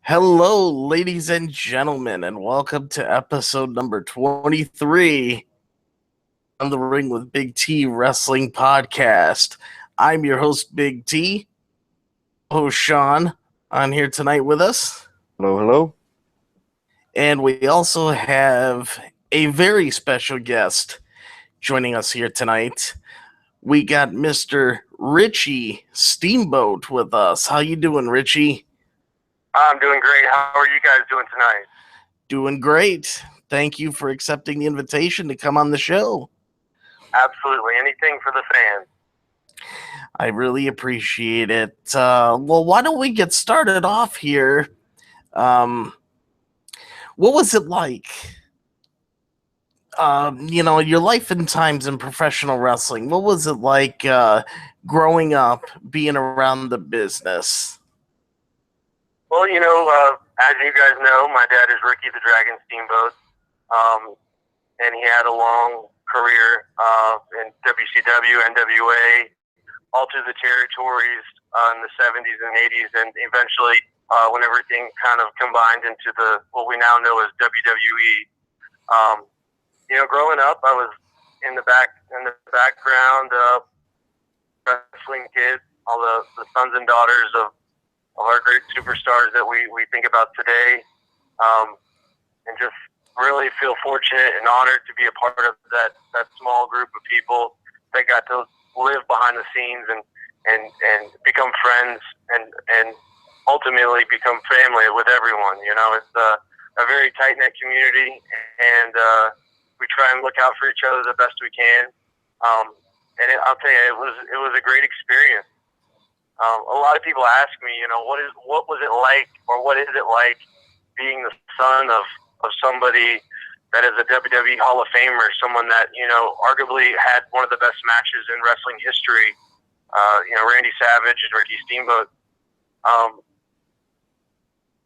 Hello, ladies and gentlemen, and welcome to episode number 23 on the Ring with Big T Wrestling Podcast. I'm your host, Big T, host Sean, on here tonight with us. Hello, hello. And we also have a very special guest joining us here tonight. We got Mr. Richie Steamboat with us. How you doing, Richie? I'm doing great. How are you guys doing tonight? Doing great. Thank you for accepting the invitation to come on the show. Absolutely. Anything for the fans. I really appreciate it. Well, why don't we get started off here? What was it like? Your life and times in professional wrestling. What was it like growing up, being around the business? Well, as you guys know, my dad is Ricky the Dragon Steamboat, and he had a long career in WCW, NWA, all through the territories in the 70s and 80s, and eventually when everything kind of combined into what we now know as WWE. Growing up, I was in the background, wrestling kids, all the sons and daughters of our great superstars that we think about today, and just really feel fortunate and honored to be a part of that small group of people that got to live behind the scenes and become friends and ultimately become family with everyone. It's a very tight-knit community, and we try and look out for each other the best we can. I'll tell you, it was a great experience. A lot of people ask me, what was it like, or what is it like being the son of somebody that is a WWE Hall of Famer, someone that, arguably had one of the best matches in wrestling history, Randy Savage and Richie Steamboat.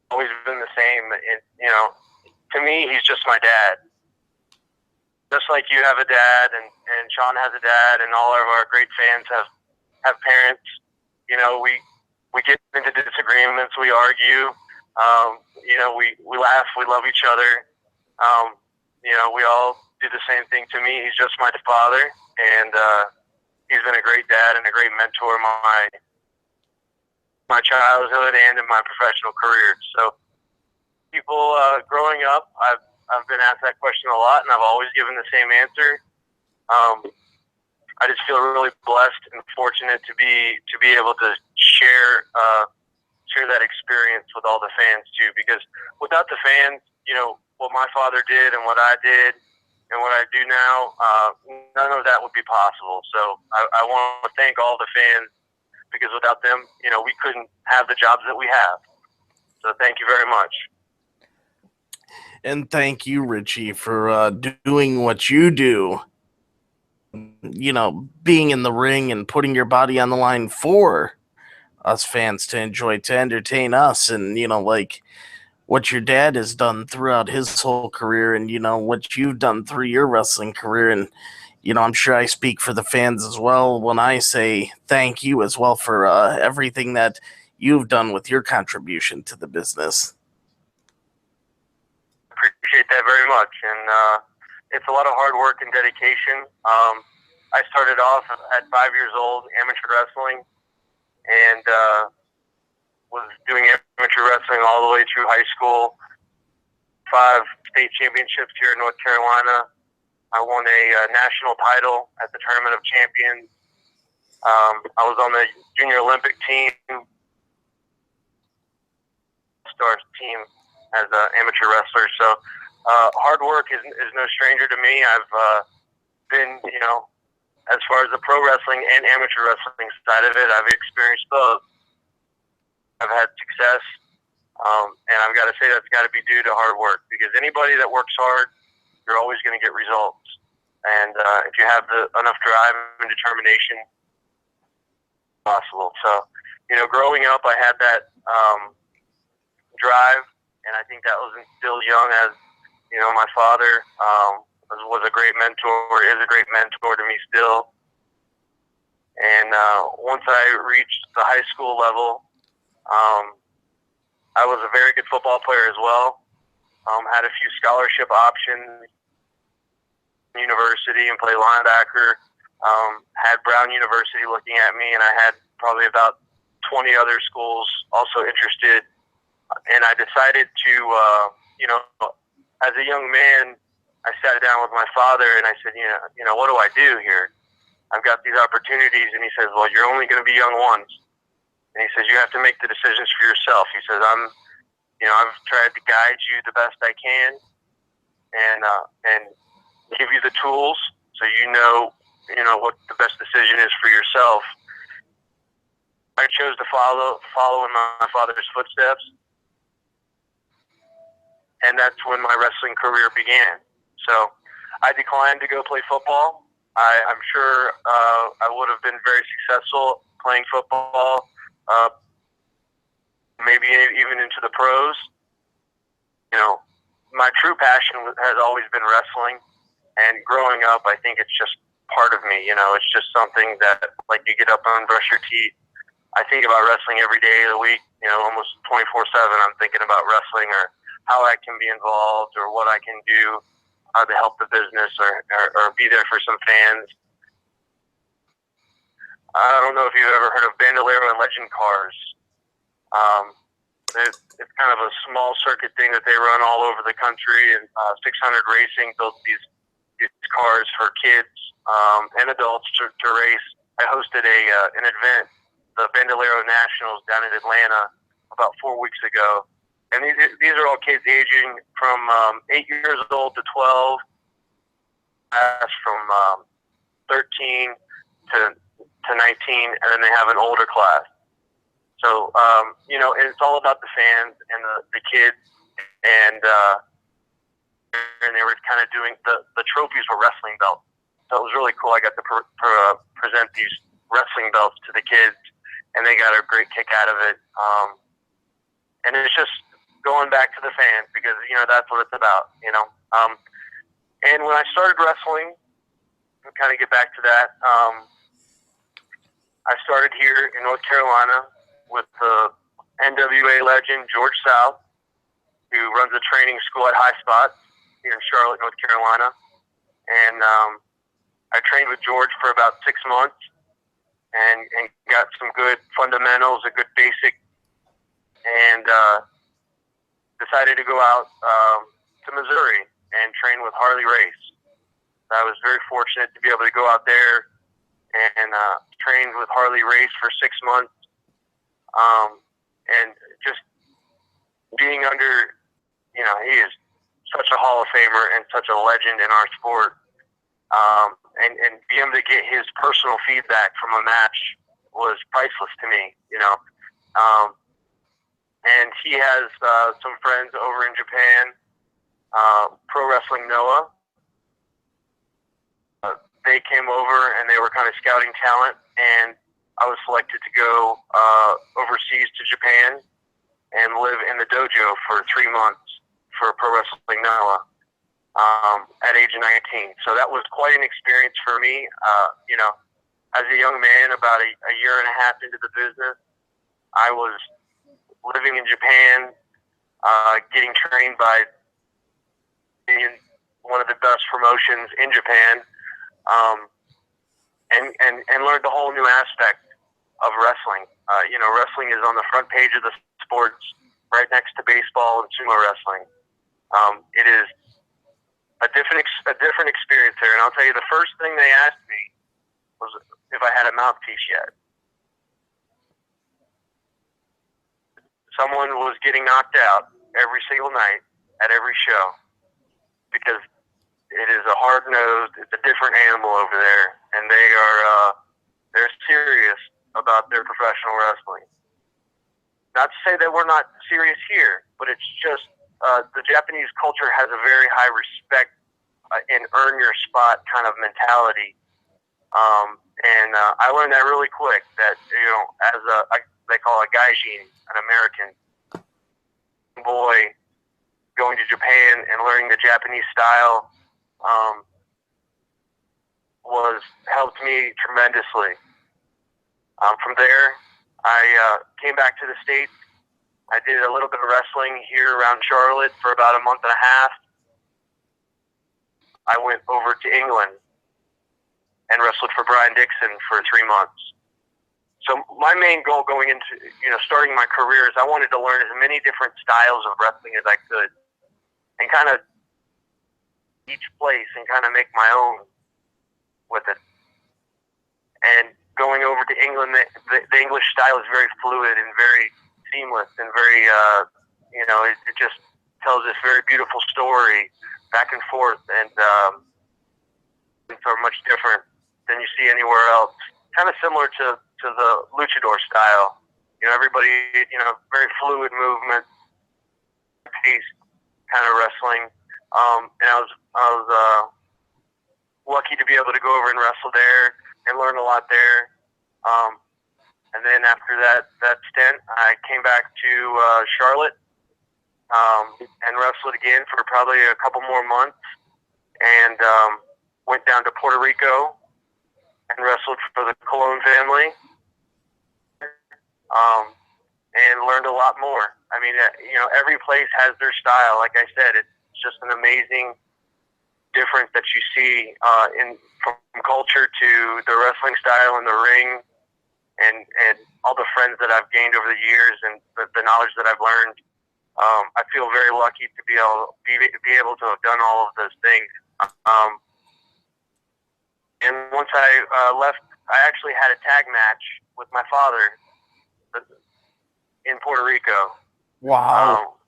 Always been the same. To me, he's just my dad. Just like you have a dad, and Sean has a dad, and all of our great fans have parents. We get into disagreements, we argue, we laugh, we love each other. We all do the same thing. To me, he's just my father, and he's been a great dad and a great mentor in my childhood and in my professional career. So people growing up, I've been asked that question a lot, and I've always given the same answer. I just feel really blessed and fortunate to be able to share that experience with all the fans too. Because without the fans, what my father did and what I did and what I do now, none of that would be possible. So I want to thank all the fans, because without them, we couldn't have the jobs that we have. So thank you very much. And thank you, Richie, for doing what you do. Being in the ring and putting your body on the line for us fans to enjoy, to entertain us, and like what your dad has done throughout his whole career, and what you've done through your wrestling career. And I'm sure I speak for the fans as well when I say thank you as well for everything that you've done with your contribution to the business. Appreciate that very much, and it's a lot of hard work and dedication. I started off at 5 years old, amateur wrestling, and was doing amateur wrestling all the way through high school. 5 state championships here in North Carolina. I won a national title at the Tournament of Champions. I was on the Junior Olympic team, Stars team as an amateur wrestler. So hard work is no stranger to me. I've been, as far as the pro wrestling and amateur wrestling side of it, I've experienced both. I've had success, and I've got to say that's got to be due to hard work, because anybody that works hard, you're always going to get results. And if you have enough drive and determination, it's possible. So, growing up, I had that drive, and I think that was instilled young, as my father was a great mentor, is a great mentor to me still. And once I reached the high school level, I was a very good football player as well. Had a few scholarship options, university, and played linebacker. Had Brown University looking at me, and I had probably about 20 other schools also interested. And I decided to, as a young man, I sat down with my father and I said, what do I do here? I've got these opportunities. And he says, well, you're only going to be young once. And he says, you have to make the decisions for yourself. He says, I've tried to guide you the best I can and give you the tools so you know what the best decision is for yourself. I chose to follow in my father's footsteps, and that's when my wrestling career began. So I declined to go play football. I'm sure I would have been very successful playing football, maybe even into the pros. My true passion has always been wrestling, and growing up, I think it's just part of me. It's just something that, like, you get up and brush your teeth. I think about wrestling every day of the week, almost 24/7. I'm thinking about wrestling or how I can be involved or what I can do to help the business or be there for some fans. I don't know if you've ever heard of Bandolero and Legend cars. It's kind of a small circuit thing that they run all over the country, and 600 Racing built these cars for kids and adults to race. I hosted an event, the Bandolero Nationals, down in Atlanta about 4 weeks ago. And these are all kids aging from 8 years old to 12, from 13 to 19, and then they have an older class. So, it's all about the fans and the kids, and they were kind of doing, the trophies were wrestling belts. So it was really cool. I got to present these wrestling belts to the kids, and they got a great kick out of it. And it's just going back to the fans because, that's what it's about, And when I started wrestling, to kind of get back to that, I started here in North Carolina with the NWA legend, George South, who runs a training school at High Spot here in Charlotte, North Carolina. And I trained with George for about 6 months and got some good fundamentals, a good basic, and decided to go out to Missouri and train with Harley Race. I was very fortunate to be able to go out there and trained with Harley Race for 6 months, and just being under, he is such a Hall of Famer and such a legend in our sport, and be able to get his personal feedback from a match was priceless to me, and he has some friends over in Japan, Pro Wrestling Noah. They came over and they were kind of scouting talent, and I was selected to go overseas to Japan and live in the dojo for 3 months for Pro Wrestling Noah at age of 19. So that was quite an experience for me. As a young man, about a year and a half into the business, I was living in Japan, getting trained by one of the best promotions in Japan, and learned a whole new aspect of wrestling. Wrestling is on the front page of the sports, right next to baseball and sumo wrestling. It is a different experience there. And I'll tell you, the first thing they asked me was if I had a mouthpiece yet. Someone was getting knocked out every single night at every show because it is a hard-nosed, it's a different animal over there, and they're serious about their professional wrestling. Not to say that we're not serious here, but it's just the Japanese culture has a very high respect and earn your spot kind of mentality. And I learned that really quick, that, as they call a gaijin, an American boy, going to Japan and learning the Japanese style helped me tremendously. From there, I came back to the States I did a little bit of wrestling here around Charlotte for about a month and a half. I went over to England and wrestled for Brian Dixon for 3 months. So my main goal going into, starting my career is I wanted to learn as many different styles of wrestling as I could and kind of each place and kind of make my own with it. And going over to England, the English style is very fluid and very seamless and very, it just tells this very beautiful story back and forth, and are much different than you see anywhere else. Kind of similar to the luchador style. Everybody, very fluid movement, pace kind of wrestling. And I was lucky to be able to go over and wrestle there and learn a lot there. And then after that stint, I came back to Charlotte and wrestled again for probably a couple more months, and went down to Puerto Rico and wrestled for the Colon family, and learned a lot more. I mean, every place has their style. Like I said, it's just an amazing difference that you see from culture to the wrestling style in the ring, and all the friends that I've gained over the years and the knowledge that I've learned. I feel very lucky to be able to have done all of those things. And once I left, I actually had a tag match with my father in Puerto Rico. Wow.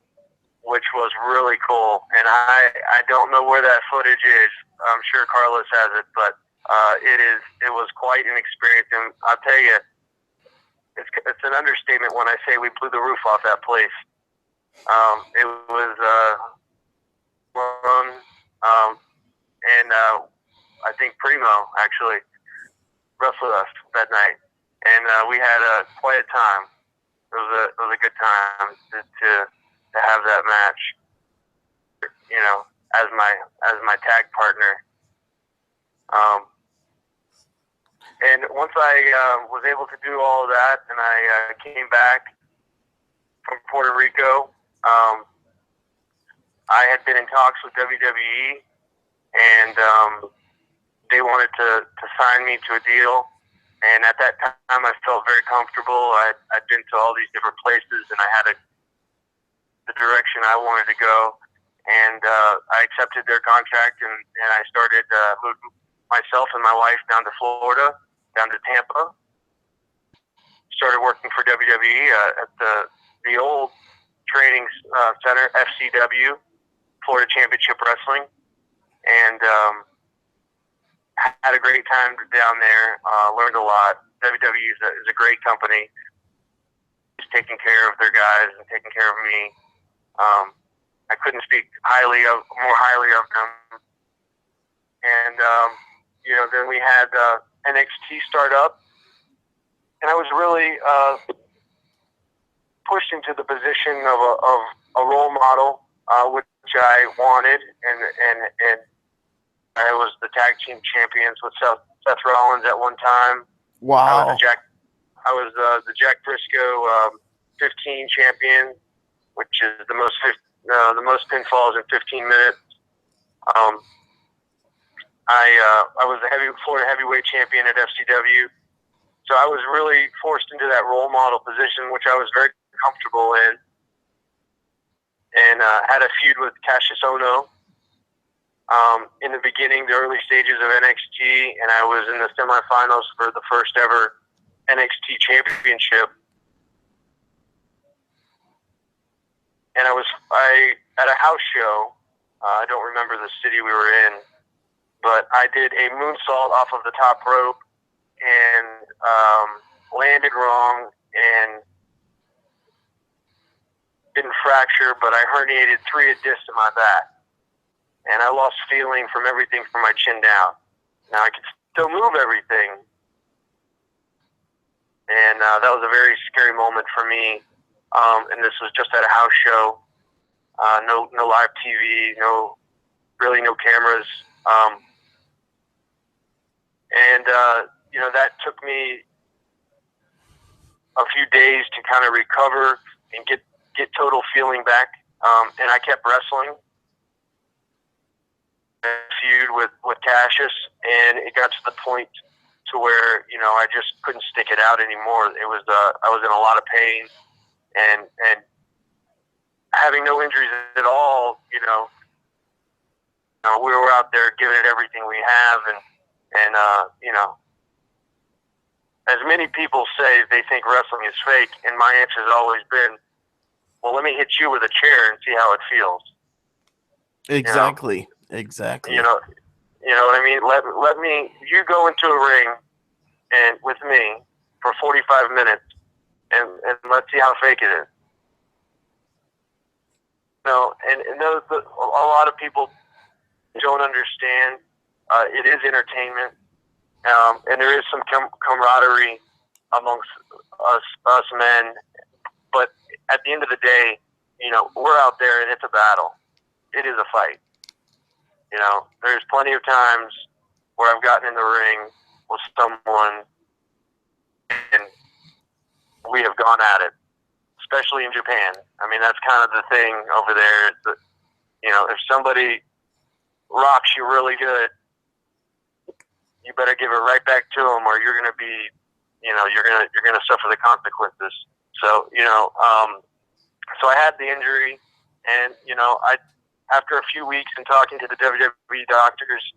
Which was really cool. And I don't know where that footage is. I'm sure Carlos has it, but it was quite an experience. And I'll tell you, it's an understatement when I say we blew the roof off that place. It was fun, and I think Primo actually wrestled us that night, and we had quite a time. It was a good time to have that match, as my tag partner. And once I was able to do all of that, and I came back from Puerto Rico, I had been in talks with WWE, and they wanted to sign me to a deal. And at that time, I felt very comfortable. I'd been to all these different places, and I had the direction I wanted to go. And I accepted their contract, and I started moving myself and my wife down to Florida, down to Tampa. Started working for WWE at the old training center, FCW, Florida Championship Wrestling, and had a great time down there. Learned a lot. WWE is a great company. Just taking care of their guys and taking care of me. I couldn't speak more highly of them. And then we had NXT start up, and I was really pushed into the position of a role model, which I wanted, and I was the tag team champions with Seth Rollins at one time. Wow. I was the Jack Briscoe 15 champion, which is the most pinfalls in 15 minutes. I was the Florida heavyweight champion at FCW. So I was really forced into that role model position, which I was very comfortable in, and had a feud with Cassius Ohno in the beginning, the early stages of NXT, and I was in the semifinals for the first ever NXT championship. And I at a house show. I don't remember the city we were in, but I did a moonsault off of the top rope and landed wrong and didn't fracture, but I herniated 3 discs in my back. And I lost feeling from everything from my chin down. Now I could still move everything. And that was a very scary moment for me. And this was just at a house show. No live TV, no cameras. That took me a few days to kind of recover and get get total feeling back. And I kept wrestling. Feud with Cassius, and it got to the point to where I just couldn't stick it out anymore. It was I was in a lot of pain, and having no injuries at all. We were out there giving it everything we have, and as many people say, they think wrestling is fake, and my answer has always been, well, let me hit you with a chair and see how it feels. Exactly. Exactly. You know what I mean? Let me, you go into a ring and with me for 45 minutes and let's see how fake it is. And those, a lot of people don't understand. It is entertainment, and there is some camaraderie amongst us men. But at the end of the day, we're out there and it's a battle. It is a fight. There's plenty of times where I've gotten in the ring with someone and we have gone at it, especially in Japan. I mean, that's kind of the thing over there. If somebody rocks you really good, you better give it right back to them, or you're going to be, you're going to suffer the consequences. So, so I had the injury, and after a few weeks and talking to the WWE doctors,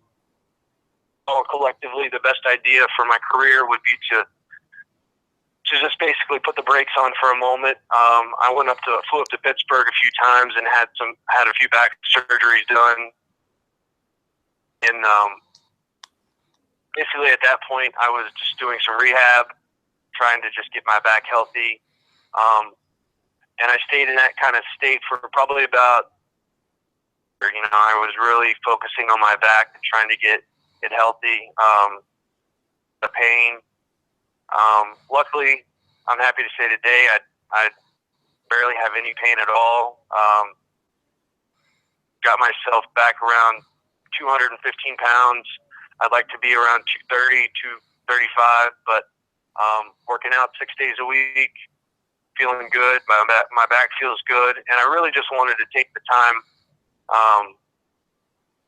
collectively, the best idea for my career would be to just basically put the brakes on for a moment. I flew up to Pittsburgh a few times and had a few back surgeries done. And basically at that point, I was just doing some rehab, trying to just get my back healthy. And I stayed in that kind of state for probably about, I was really focusing on my back and trying to get it healthy. The pain. Luckily, I'm happy to say today I barely have any pain at all. Got myself back around 215 pounds. I'd like to be around 230, 235, but working out 6 days a week, feeling good. My back feels good, and I really just wanted to take the time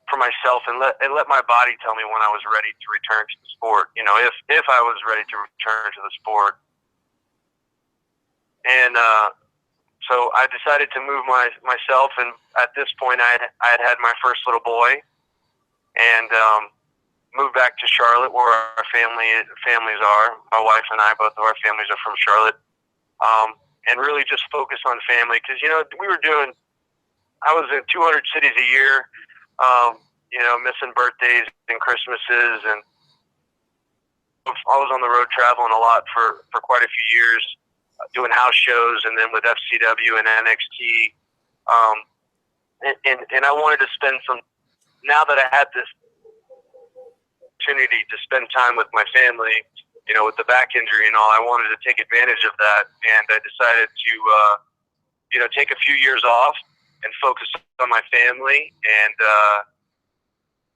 for myself and let my body tell me when I was ready to return to the sport. If I was ready to return to the sport. And so I decided to move myself, and at this point I had my first little boy, and moved back to Charlotte, where our families are. My wife and I, both of our families are from Charlotte, and really just focus on family, because I was in 200 cities a year, missing birthdays and Christmases, and I was on the road traveling a lot for quite a few years, doing house shows, and then with FCW and NXT, and I wanted to spend now that I had this opportunity to spend time with my family, with the back injury and all, I wanted to take advantage of that, and I decided to, take a few years off and focus on my family and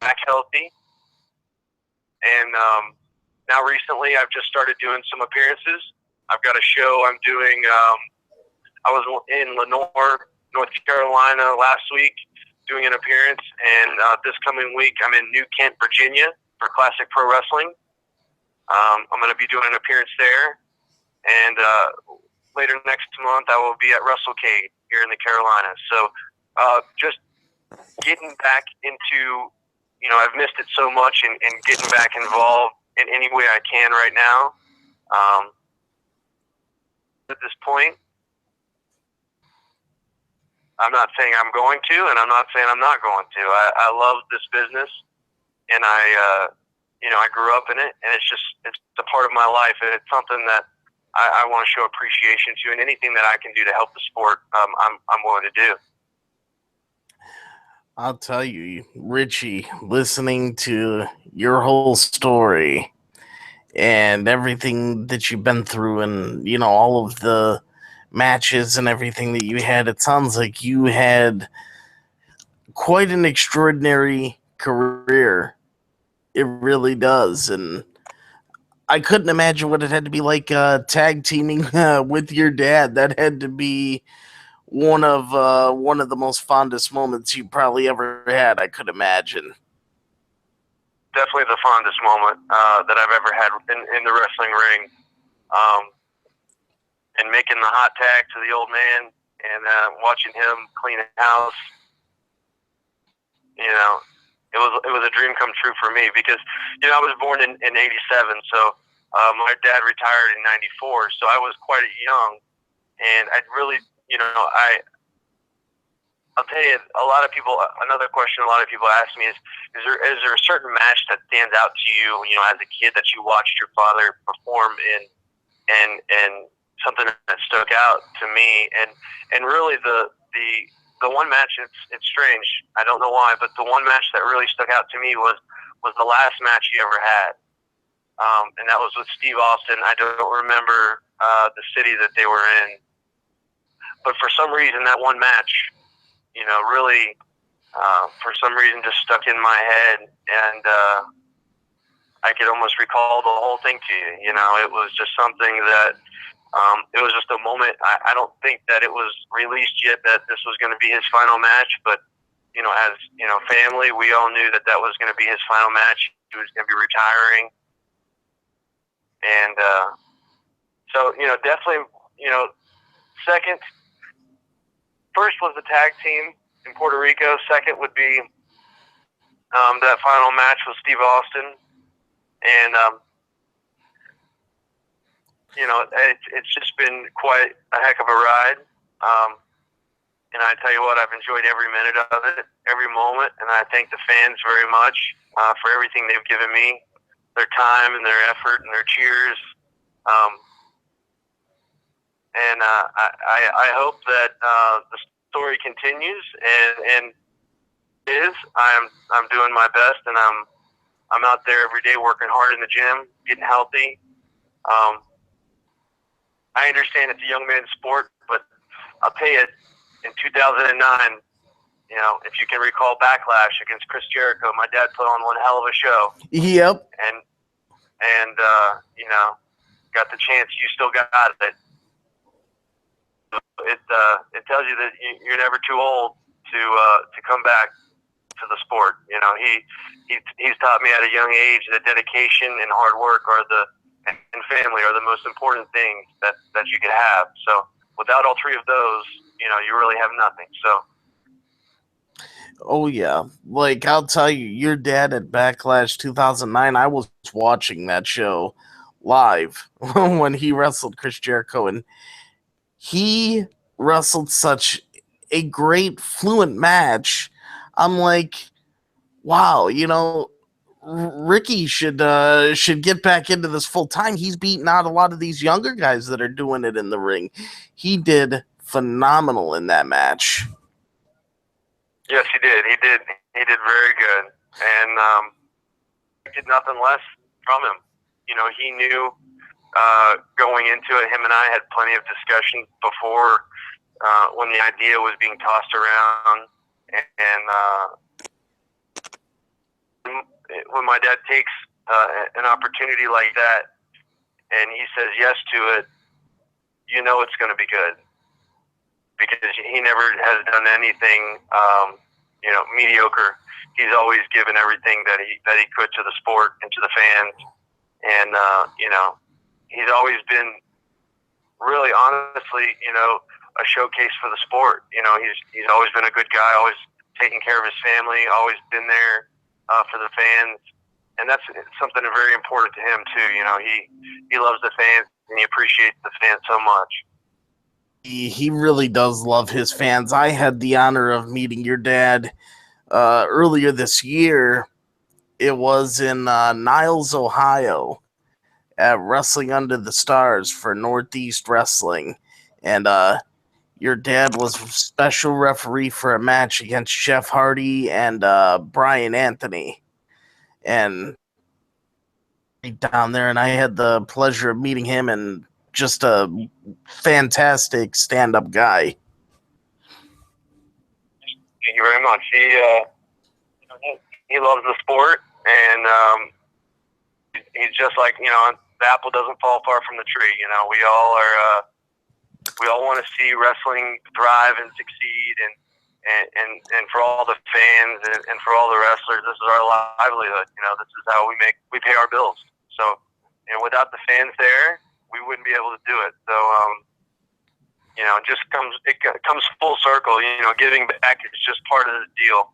back healthy. And now recently I've just started doing some appearances. I've got a show I'm doing. I was in Lenore, North Carolina last week doing an appearance, and this coming week I'm in New Kent, Virginia for Classic Pro Wrestling. I'm going to be doing an appearance there, and later next month I will be at WrestleCade here in the Carolinas. So just getting back into, I've missed it so much, and getting back involved in any way I can right now. At this point, I'm not saying I'm going to, and I'm not saying I'm not going to. I love this business, and I grew up in it, and it's a part of my life, and it's something that I want to show appreciation to, and anything that I can do to help the sport, I'm willing to do. I'll tell you, Richie, listening to your whole story and everything that you've been through, and all of the matches and everything that you had, it sounds like you had quite an extraordinary career. It really does. And I couldn't imagine what it had to be like tag teaming with your dad. That had to be one of the most fondest moments you probably ever had, I could imagine. Definitely the fondest moment that I've ever had in the wrestling ring. And making the hot tag to the old man and watching him clean a house, you know, it was a dream come true for me because, you know, I was born in 87, so my dad retired in 94, so I was quite young, and I'd really, you know, I'll tell you, a lot of people, another question a lot of people ask me is there a certain match that stands out to you, you know, as a kid that you watched your father perform in, and something that stuck out to me, and really the one match, it's strange, I don't know why, but the one match that really stuck out to me was the last match he ever had, and that was with Steve Austin. I don't remember the city that they were in, but for some reason that one match, you know, really for some reason just stuck in my head, and I could almost recall the whole thing to you. You know, it was just something that it was just a moment. I don't think that it was released yet that this was going to be his final match, but, you know, as, you know, family, we all knew that that was going to be his final match. He was going to be retiring. And so, you know, definitely, you know, first was the tag team in Puerto Rico. Second would be that final match with Steve Austin. And, you know, it's just been quite a heck of a ride. And I tell you what, I've enjoyed every minute of it, every moment. And I thank the fans very much for everything they've given me, their time and their effort and their cheers. And I hope that the story continues, and it is. I'm doing my best, and I'm out there every day working hard in the gym, getting healthy. I understand it's a young man's sport, but I'll tell you, in 2009, you know, if you can recall Backlash against Chris Jericho, my dad put on one hell of a show. Yep. And you know, got the chance. You still got it. It tells you that you're never too old to come back to the sport. You know, he's taught me at a young age that dedication and hard work and family are the most important things that you can have. So without all three of those, you know, you really have nothing. So. Oh yeah, like I'll tell you, your dad at Backlash 2009. I was watching that show live when he wrestled Chris Jericho, and he wrestled such a great, fluent match. I'm like, wow, you know, Ricky should get back into this full time. He's beating out a lot of these younger guys that are doing it in the ring. He did phenomenal in that match. Yes, he did. He did very good, and did nothing less from him. You know, he knew going into it. Him and I had plenty of discussions before when the idea was being tossed around, and when my dad takes an opportunity like that, and he says yes to it, you know it's going to be good, because he never has done anything, you know, mediocre. He's always given everything that he could to the sport and to the fans, and you know, he's always been really, honestly, you know, a showcase for the sport. You know, he's always been a good guy, always taking care of his family, always been there for the fans, and that's something very important to him too. You know, he loves the fans and he appreciates the fans so much. He really does love his fans. I had the honor of meeting your dad earlier this year. It was in Niles, Ohio, at Wrestling Under the Stars for Northeast Wrestling. And your dad was special referee for a match against Jeff Hardy and Brian Anthony. And down there, and I had the pleasure of meeting him, and just a fantastic stand-up guy. Thank you very much. He loves the sport, and he's just like, you know, the apple doesn't fall far from the tree. You know, we all are we all want to see wrestling thrive and succeed, and for all the fans and for all the wrestlers, this is our livelihood. You know, this is how we pay our bills. So, you know, without the fans there, we wouldn't be able to do it. So, you know, it comes full circle. You know, giving back is just part of the deal.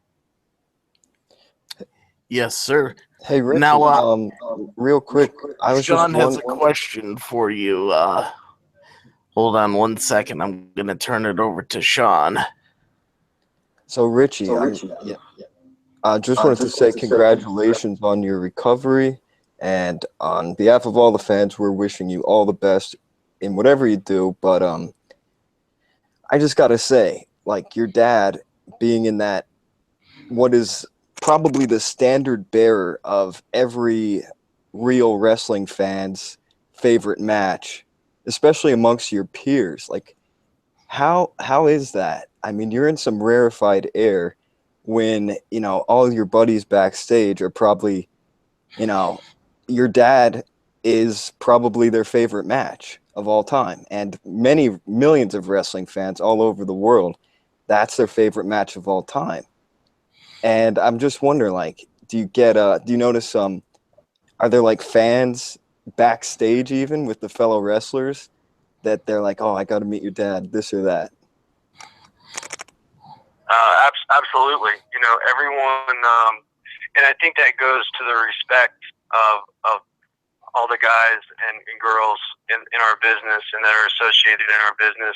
Yes, sir. Hey, Richie, Now, real quick, I was Sean just has a question for you. Hold on 1 second. I'm going to turn it over to Sean. So, Richie, I just wanted to say congratulations on your recovery, and on behalf of all the fans, we're wishing you all the best in whatever you do. But I just gotta say, like, your dad being in that, what is probably the standard bearer of every real wrestling fan's favorite match, especially amongst your peers. Like, how is that? I mean, you're in some rarefied air when, you know, all your buddies backstage are probably, you know, your dad is probably their favorite match of all time. And many millions of wrestling fans all over the world, that's their favorite match of all time. And I'm just wondering, like, do you notice are there like fans backstage even with the fellow wrestlers that they're like, oh, I got to meet your dad, this or that? Absolutely. You know, everyone, and I think that goes to the respect of all the guys and girls in our business and that are associated in our business.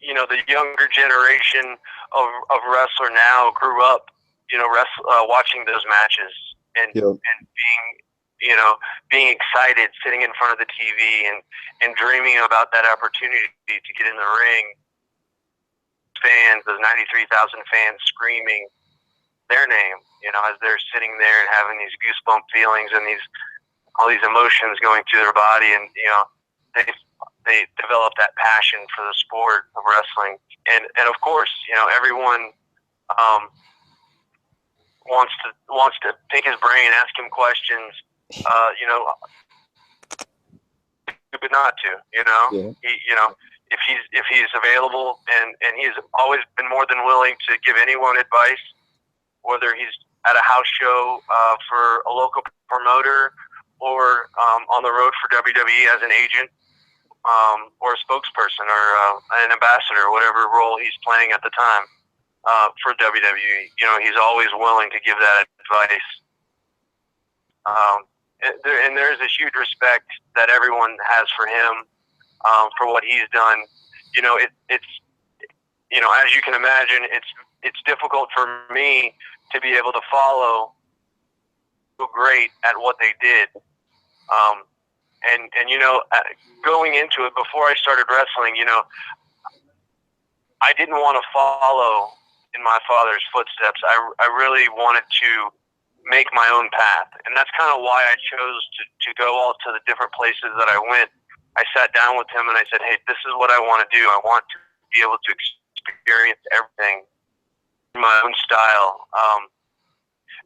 You know, the younger generation of wrestler now grew up, you know, watching those matches and being, you know, being excited, sitting in front of the TV and dreaming about that opportunity to get in the ring. Fans, those 93,000 fans screaming their name, you know, as they're sitting there and having these goosebump feelings and all these emotions going through their body, and you know, they develop that passion for the sport of wrestling, and of course, you know, everyone wants to pick his brain, ask him questions, you know, but not to, you know, you know. If he's available, and he's always been more than willing to give anyone advice, whether he's at a house show for a local promoter or on the road for WWE as an agent or a spokesperson or an ambassador, whatever role he's playing at the time for WWE. You know, he's always willing to give that advice. And there's a huge respect that everyone has for him. For what he's done. You know, it's you know, as you can imagine, it's difficult for me to be able to follow so great at what they did. And you know, going into it, before I started wrestling, you know, I didn't want to follow in my father's footsteps. I really wanted to make my own path, and that's kind of why I chose to go all to the different places that I went. I sat down with him and I said, hey, this is what I want to do. I want to be able to experience everything in my own style,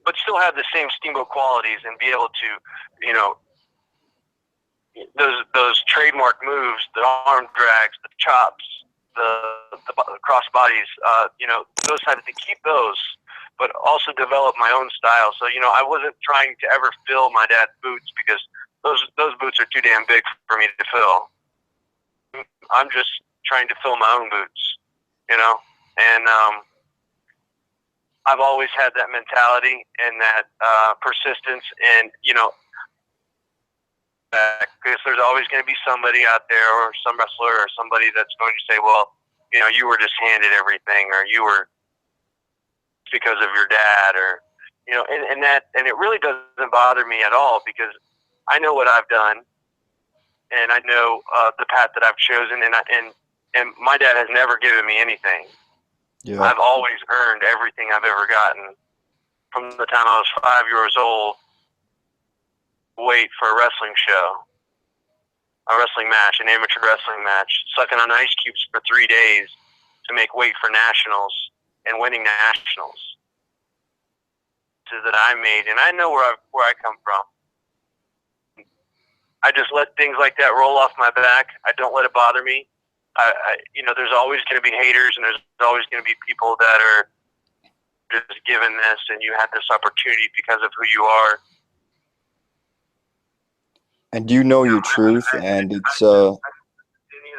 but still have the same Steamboat qualities and be able to, you know, those trademark moves, the arm drags, the chops, the cross bodies, you know, those types of things, keep those, but also develop my own style. So, you know, I wasn't trying to ever fill my dad's boots because those boots are too damn big for me to fill. I'm just trying to fill my own boots, you know? And I've always had that mentality and that persistence, and, you know, because there's always going to be somebody out there or some wrestler or somebody that's going to say, well, you know, you were just handed everything, or you were because of your dad, or, you know, and it really doesn't bother me at all, because I know what I've done, and I know the path that I've chosen, and my dad has never given me anything. Yeah. I've always earned everything I've ever gotten. From the time I was 5 years old, wait for a wrestling show, a wrestling match, an amateur wrestling match, sucking on ice cubes for 3 days to make weight for nationals and winning nationals. That I made, and I know where I come from. I just let things like that roll off my back. I don't let it bother me. There's always going to be haters, and there's always going to be people that are just given this, and you had this opportunity because of who you are. And you know your truth, and it's any of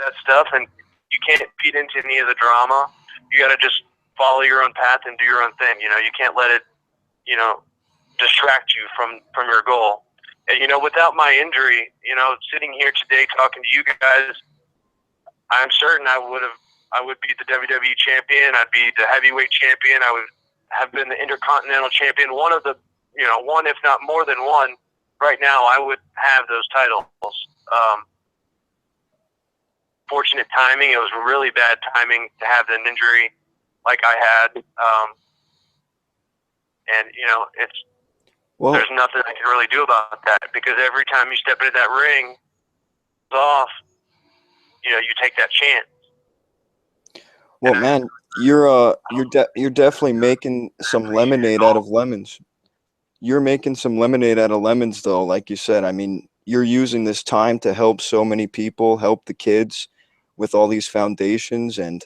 that stuff, and you can't feed into any of the drama. You got to just follow your own path and do your own thing. You can't let it, distract you from your goal. And without my injury, sitting here today talking to you guys, I'm certain I would be the WWE champion. I'd be the heavyweight champion. I would have been the Intercontinental champion. One of the, one if not more than one. Right now, I would have those titles. Fortunate timing. It was really bad timing to have an injury like I had. And there's nothing I can really do about that, because every time you step into that ring, it's off, you take that chance. Well, man, you're definitely making some lemonade out of lemons. You're making some lemonade out of lemons, though, like you said. I mean, you're using this time to help so many people, help the kids with all these foundations, and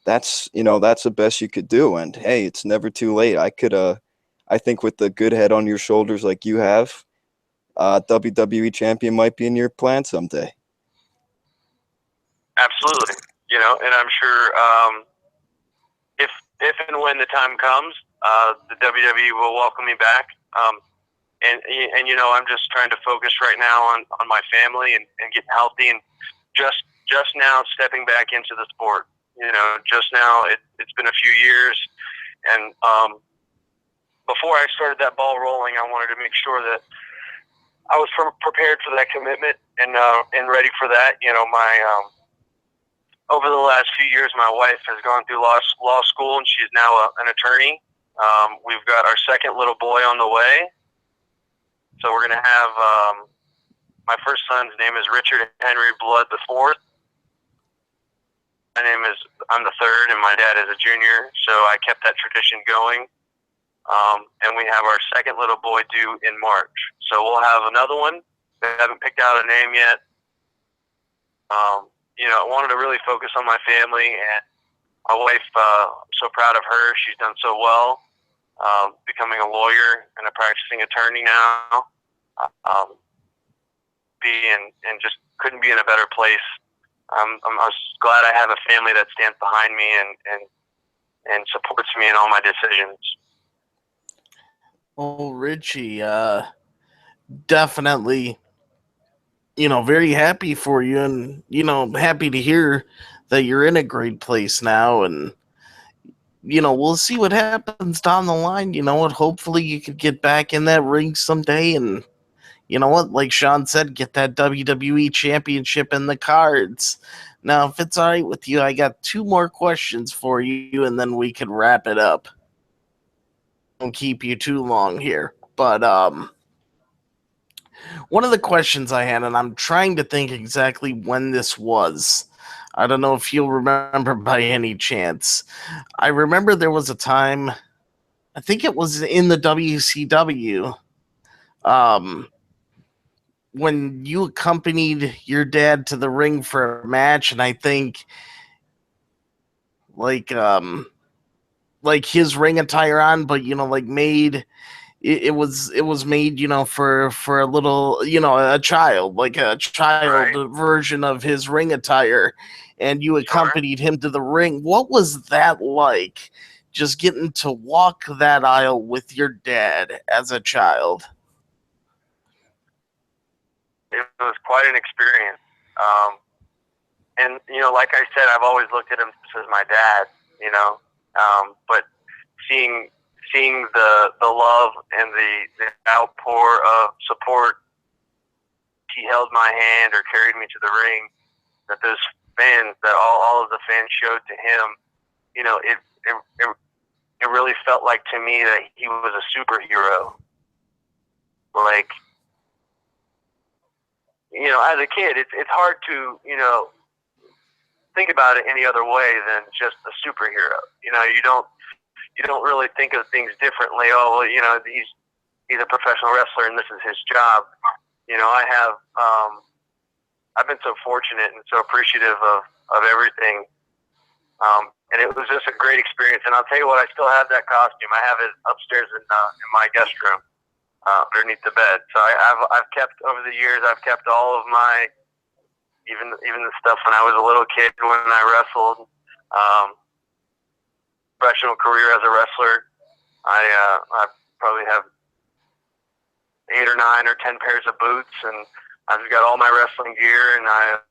that's the best you could do. And hey, it's never too late. I think with the good head on your shoulders like you have, WWE champion might be in your plan someday. Absolutely. And I'm sure if and when the time comes, the WWE will welcome me back. And I'm just trying to focus right now on my family and getting healthy, and just now stepping back into the sport. Just now it's been a few years, and before I started that ball rolling, I wanted to make sure that I was prepared for that commitment and ready for that. Over the last few years, my wife has gone through law school, and she's now an attorney. We've got our second little boy on the way. So we're going to have my first son's name is Richard Henry Blood the Fourth. I'm the third, and my dad is a junior. So I kept that tradition going. And we have our second little boy due in March. So we'll have another one. I haven't picked out a name yet. I wanted to really focus on my family, and my wife, I'm so proud of her. She's done so well, becoming a lawyer and a practicing attorney now. And just couldn't be in a better place. I'm glad I have a family that stands behind me and supports me in all my decisions. Oh, Richie, definitely, very happy for you, and, happy to hear that you're in a great place now, and, we'll see what happens down the line. Hopefully you could get back in that ring someday, and, like Sean said, get that WWE championship in the cards. Now, if it's all right with you, I got 2 more questions for you, and then we can wrap it up. Don't keep you too long here. But one of the questions I had, and I'm trying to think exactly when this was. I don't know if you'll remember by any chance. I remember there was a time, I think it was in the WCW, when you accompanied your dad to the ring for a match, and I think like his ring attire on, but made it was made for a little a child, like a child Right. version of his ring attire, and you accompanied him to the ring. What was that like, just getting to walk that aisle with your dad as a child? It was quite an experience. And like I said, I've always looked at him as my dad. But seeing the love and the outpour of support, he held my hand or carried me to the ring, that those fans, that all of the fans showed to him, it really felt like to me that he was a superhero. Like, as a kid, it's hard to, think about it any other way than just a superhero. You don't really think of things differently. Oh, well, he's a professional wrestler and this is his job. I've been so fortunate and so appreciative of everything. And it was just a great experience. And I'll tell you what, I still have that costume. I have it upstairs in my guest room, underneath the bed. So I've kept, over the years, I've kept all of my, even the stuff when I was a little kid when I wrestled, professional career as a wrestler. I probably have 8 or 9 or 10 pairs of boots, and I've got all my wrestling gear, and I have,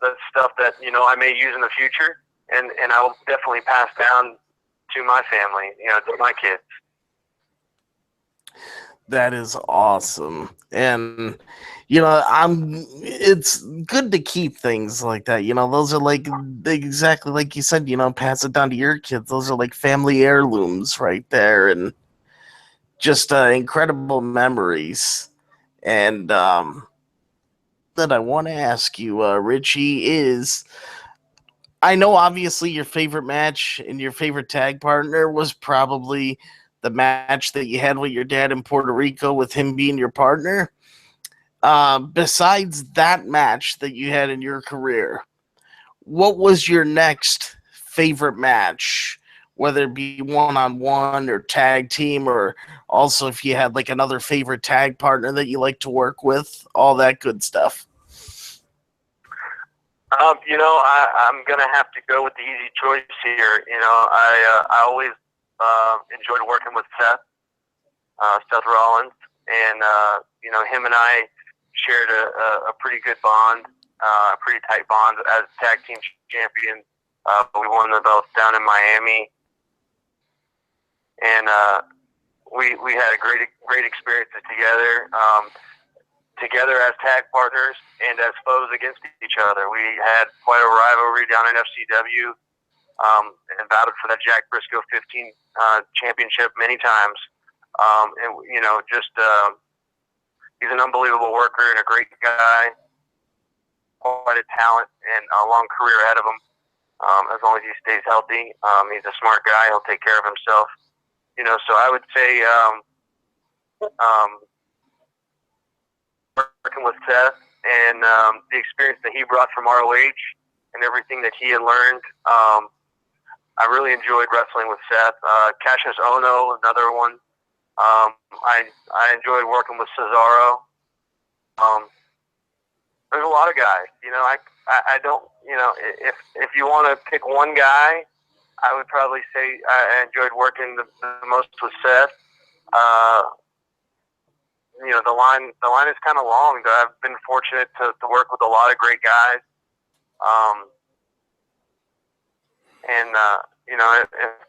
that's stuff that, I may use in the future, and I will definitely pass down to my family, to my kids. That is awesome. And it's good to keep things like that. Those are like exactly like you said, pass it down to your kids. Those are like family heirlooms right there, and just incredible memories. And that I want to ask you, Richie, is I know obviously your favorite match and your favorite tag partner was probably the match that you had with your dad in Puerto Rico with him being your partner. Besides that match that you had in your career, what was your next favorite match? Whether it be one-on-one or tag team, or also if you had like another favorite tag partner that you like to work with, all that good stuff. I'm going to have to go with the easy choice here. I always enjoyed working with Seth Rollins, and him and I shared a pretty good bond, a pretty tight bond as tag team champions. We won the belts down in Miami, and we had a great experiences together. Together as tag partners and as foes against each other. We had quite a rivalry down in FCW, and battled for that Jack Briscoe 15 championship many times. He's an unbelievable worker and a great guy, quite a talent, and a long career ahead of him. As long as he stays healthy, he's a smart guy. He'll take care of himself. So I would say, working with Seth and the experience that he brought from ROH and everything that he had learned. I really enjoyed wrestling with Seth. Cassius Ohno, another one. I enjoyed working with Cesaro. There's a lot of guys. I don't. If you want to pick one guy, I would probably say I enjoyed working the most with Seth. The line is kind of long. I've been fortunate to work with a lot of great guys.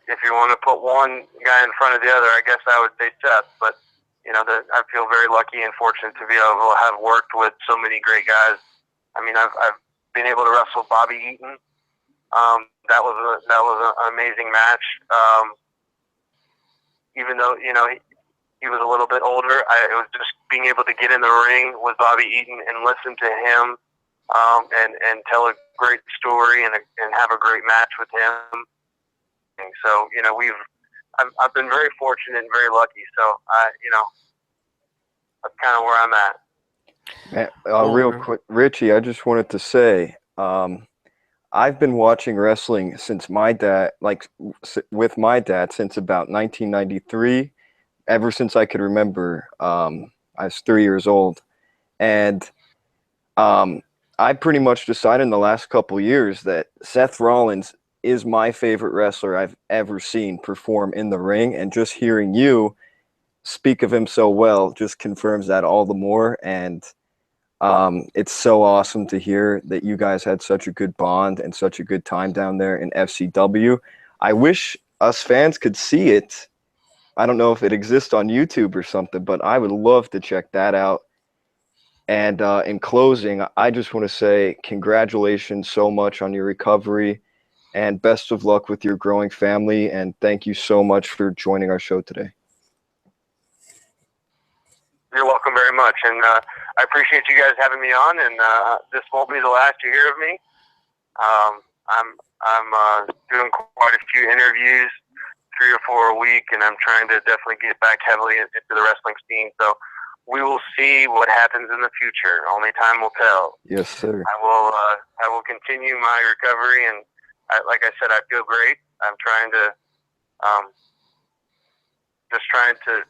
If you want to put one guy in front of the other, I guess I would say Seth. But I feel very lucky and fortunate to be able to have worked with so many great guys. I mean, I've been able to wrestle Bobby Eaton. That was an amazing match. Even though he was a little bit older, it was just being able to get in the ring with Bobby Eaton and listen to him, and tell a great story and have a great match with him. And so I've been very fortunate and very lucky. So that's kind of where I'm at. Real quick, Richie, I just wanted to say, I've been watching wrestling since my dad, with my dad, since about 1993. Ever since I could remember. I was 3 years old, and I pretty much decided in the last couple years that Seth Rollins is my favorite wrestler I've ever seen perform in the ring, and just hearing you speak of him so well just confirms that all the more. And it's so awesome to hear that you guys had such a good bond and such a good time down there in FCW. I wish us fans could see it. I don't know if it exists on YouTube or something, but I would love to check that out. And in closing, I just want to say congratulations so much on your recovery, and best of luck with your growing family. And thank you so much for joining our show today. You're welcome very much, and I appreciate you guys having me on. And this won't be the last you hear of me. I'm doing quite a few interviews, 3 or 4 a week, and I'm trying to definitely get back heavily into the wrestling scene. So we will see what happens in the future. Only time will tell. Yes, sir. I will continue my recovery, and like I said, I feel great. I'm trying to just trying to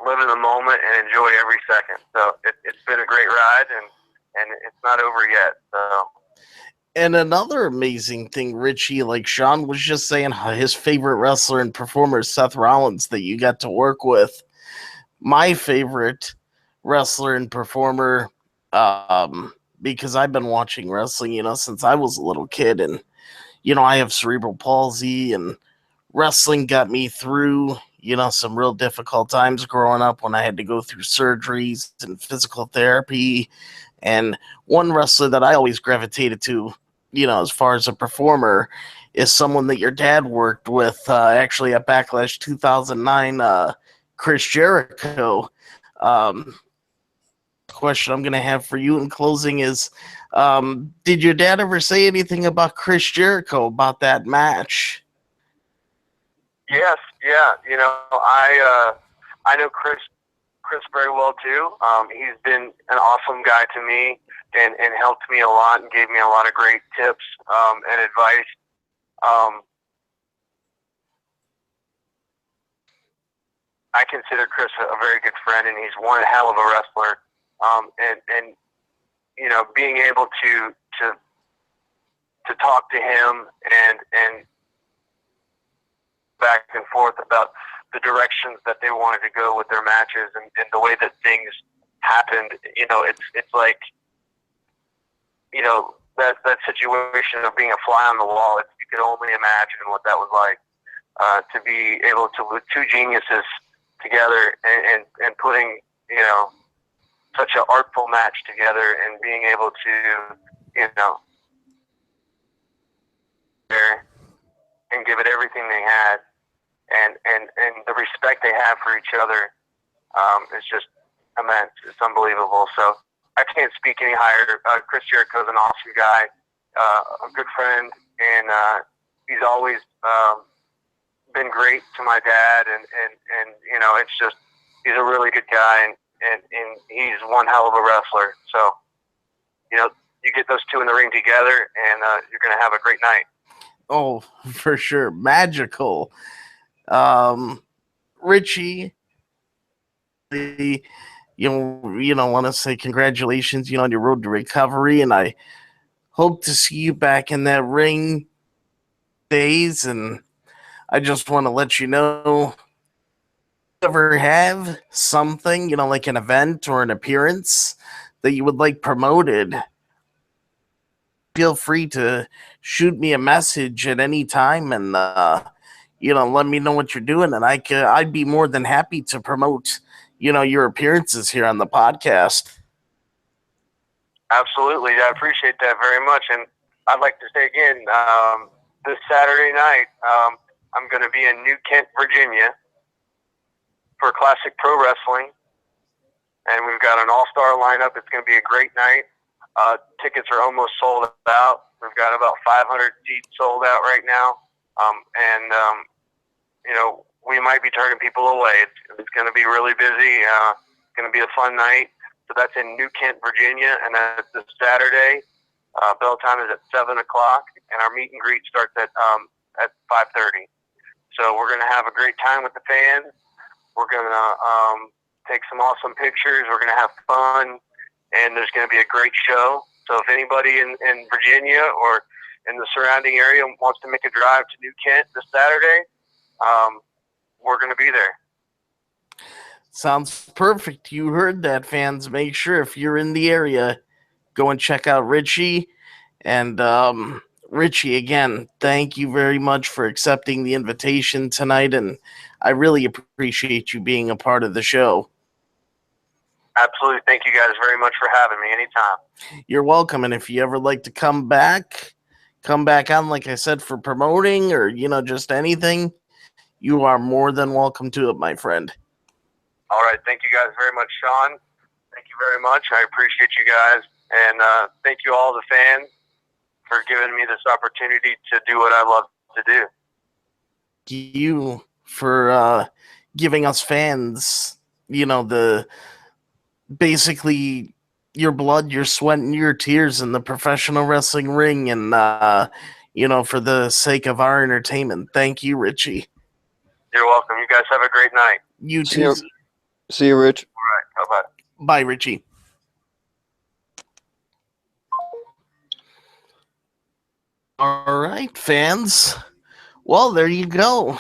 live in the moment and enjoy every second. So it's been a great ride, and it's not over yet. So. And another amazing thing, Richie, like Sean was just saying, how his favorite wrestler and performer is Seth Rollins that you got to work with. My favorite wrestler and performer, because I've been watching wrestling, since I was a little kid, and I have cerebral palsy, and wrestling got me through, some real difficult times growing up when I had to go through surgeries and physical therapy. And one wrestler that I always gravitated to, as far as a performer, is someone that your dad worked with, actually at Backlash 2009, Chris Jericho. Question I'm going to have for you in closing is, did your dad ever say anything about Chris Jericho, about that match? Yes, yeah. I know Chris very well too. He's been an awesome guy to me, and helped me a lot and gave me a lot of great tips and advice. I consider Chris a very good friend, and he's one hell of a wrestler. And being able to talk to him and back and forth about the directions that they wanted to go with their matches, and the way that things happened, it's like, that situation of being a fly on the wall. You could only imagine what that was like, to be able to, with two geniuses together, and putting, such an artful match together, and being able to, and give it everything they had, and the respect they have for each other, is just immense. It's unbelievable. So I can't speak any higher. Chris Jericho's an awesome guy, a good friend, and he's always been great to my dad, and it's just, he's a really good guy, and he's one hell of a wrestler. So, you get those two in the ring together, and you're going to have a great night. Oh, for sure. Magical. Richie, want to say congratulations, on your road to recovery, and I hope to see you back in that ring days. And I just want to let you know, ever have something, like an event or an appearance that you would like promoted, feel free to shoot me a message at any time, and let me know what you're doing, and I'd be more than happy to promote, your appearances here on the podcast. Absolutely, I appreciate that very much, and I'd like to say again, this Saturday night, I'm going to be in New Kent, Virginia, for Classic Pro Wrestling, and we've got an all-star lineup. It's going to be a great night. Tickets are almost sold out. We've got about 500 seats sold out right now, and we might be turning people away. It's going to be really busy. It's going to be a fun night. So that's in New Kent, Virginia, and that's this Saturday. Bell time is at 7 o'clock, and our meet and greet starts at 5:30. So we're going to have a great time with the fans. We're going to take some awesome pictures. We're going to have fun, and there's going to be a great show. So if anybody in Virginia or in the surrounding area wants to make a drive to New Kent this Saturday, we're going to be there. Sounds perfect. You heard that, fans. Make sure, if you're in the area, go and check out Richie. And Richie, again, thank you very much for accepting the invitation tonight, and I really appreciate you being a part of the show. Absolutely. Thank you guys very much for having me anytime. You're welcome, and if you ever like to come back on, like I said, for promoting or, just anything, you are more than welcome to it, my friend. All right. Thank you guys very much, Sean. Thank you very much. I appreciate you guys. And thank you all the fans for giving me this opportunity to do what I love to do. Thank you for giving us fans, the basically your blood, your sweat, and your tears in the professional wrestling ring, and for the sake of our entertainment. Thank you, Richie. You're welcome. You guys have a great night. You See too. you, see you, Rich. All right. Bye-bye. Bye, Richie. All right, fans. Well, there you go.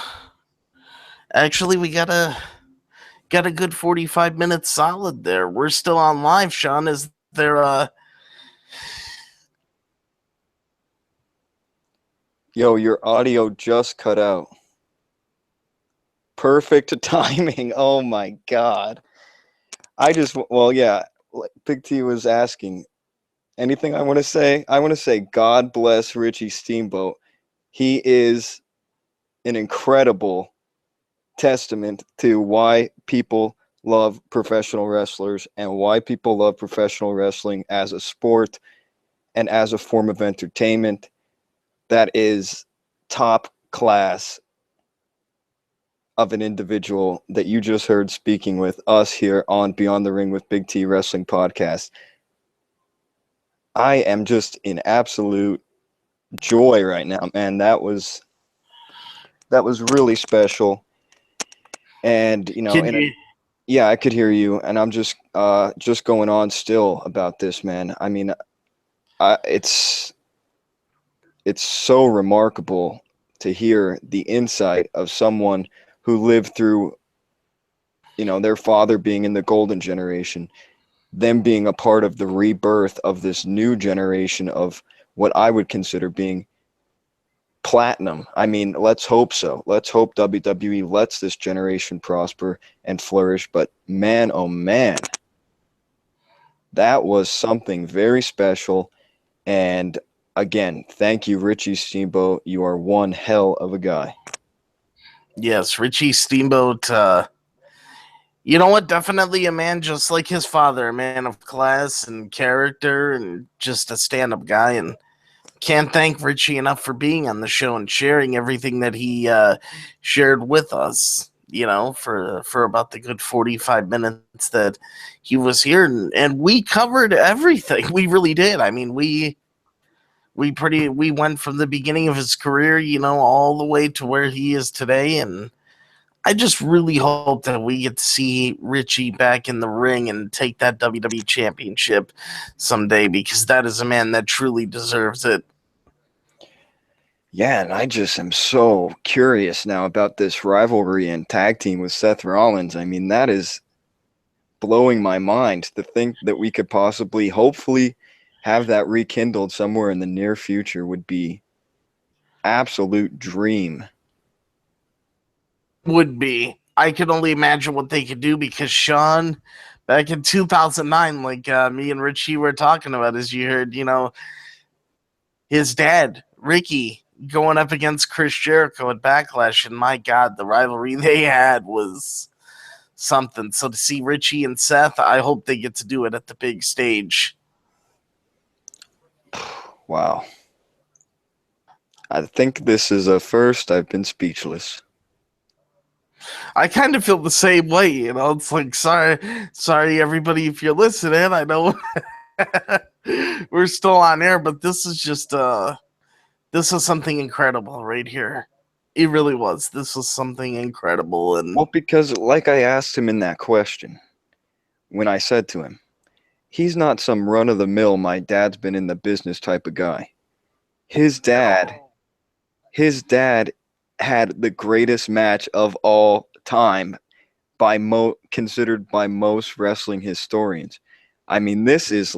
Actually, we got a good 45 minutes solid there. We're still on live, Sean. Is there Yo, your audio just cut out. Perfect timing. Oh my God. Big T was asking, anything I want to say? I want to say God bless Richie Steamboat. He is an incredible testament to why people love professional wrestlers and why people love professional wrestling as a sport and as a form of entertainment that is top class of an individual that you just heard speaking with us here on Beyond the Ring with Big T Wrestling Podcast. I am just in absolute joy right now, man. That was really special. And yeah, I could hear you, and I'm just going on still about this, man. I mean, it's so remarkable to hear the insight of someone who lived through, their father being in the golden generation, them being a part of the rebirth of this new generation of what I would consider being platinum. I mean, let's hope so. Let's hope WWE lets this generation prosper and flourish. But man, oh man, that was something very special. And again, thank you, Richie Steamboat. You are one hell of a guy. Yes, Richie Steamboat. You know what? Definitely a man just like his father, a man of class and character, and just a stand-up guy. And can't thank Richie enough for being on the show and sharing everything that he shared with us. For about the good 45 minutes that he was here, and we covered everything. We really did. I mean, we went from the beginning of his career, all the way to where he is today, and I just really hope that we get to see Richie back in the ring and take that WWE Championship someday, because that is a man that truly deserves it. Yeah, and I just am so curious now about this rivalry and tag team with Seth Rollins. I mean, that is blowing my mind to think that we could possibly, hopefully, have that rekindled somewhere in the near future would be absolute dream. Would be. I can only imagine what they could do, because Sean, back in 2009, like me and Richie were talking about, as you heard, his dad, Ricky, going up against Chris Jericho at Backlash, and my God, the rivalry they had was something. So to see Richie and Seth, I hope they get to do it at the big stage. Wow. I think this is a first. I've been speechless. I kind of feel the same way, It's like, sorry, everybody, if you're listening. I know we're still on air, but this is just this is something incredible right here. It really was. This was something incredible. And well, because like I asked him in that question, when I said to him, he's not some run-of-the-mill, my dad's been in the business type of guy. His dad had the greatest match of all time considered by most wrestling historians. I mean, this is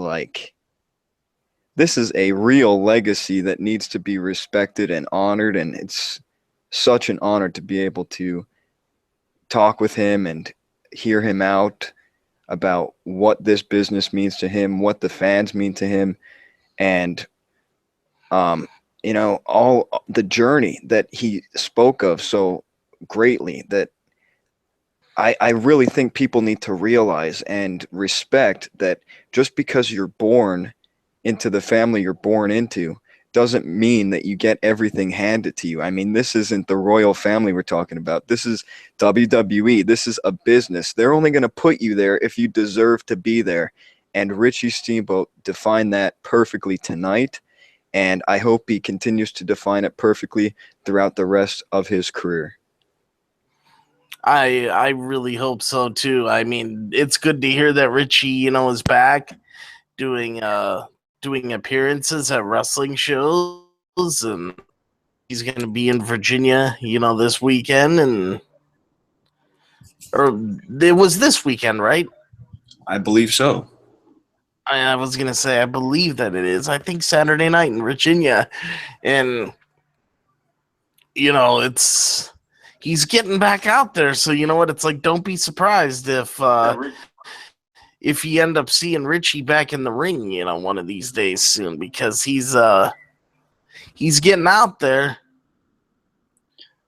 a real legacy that needs to be respected and honored, and it's such an honor to be able to talk with him and hear him out about what this business means to him, what the fans mean to him, and all the journey that he spoke of so greatly, that I really think people need to realize and respect that just because you're born into the family you're born into doesn't mean that you get everything handed to you. I mean, this isn't the royal family we're talking about. This is WWE. This is a business. They're only going to put you there if you deserve to be there. And Richie Steamboat defined that perfectly tonight. And I hope he continues to define it perfectly throughout the rest of his career. I really hope so too. I mean, it's good to hear that Richie, is back doing doing appearances at wrestling shows, and he's going to be in Virginia, this weekend, or it was this weekend, right? I believe so. I was going to say I believe that it is. I think Saturday night in Virginia, and it's he's getting back out there. So you know what? It's like, don't be surprised if you end up seeing Richie back in the ring, one of these days soon, because he's getting out there,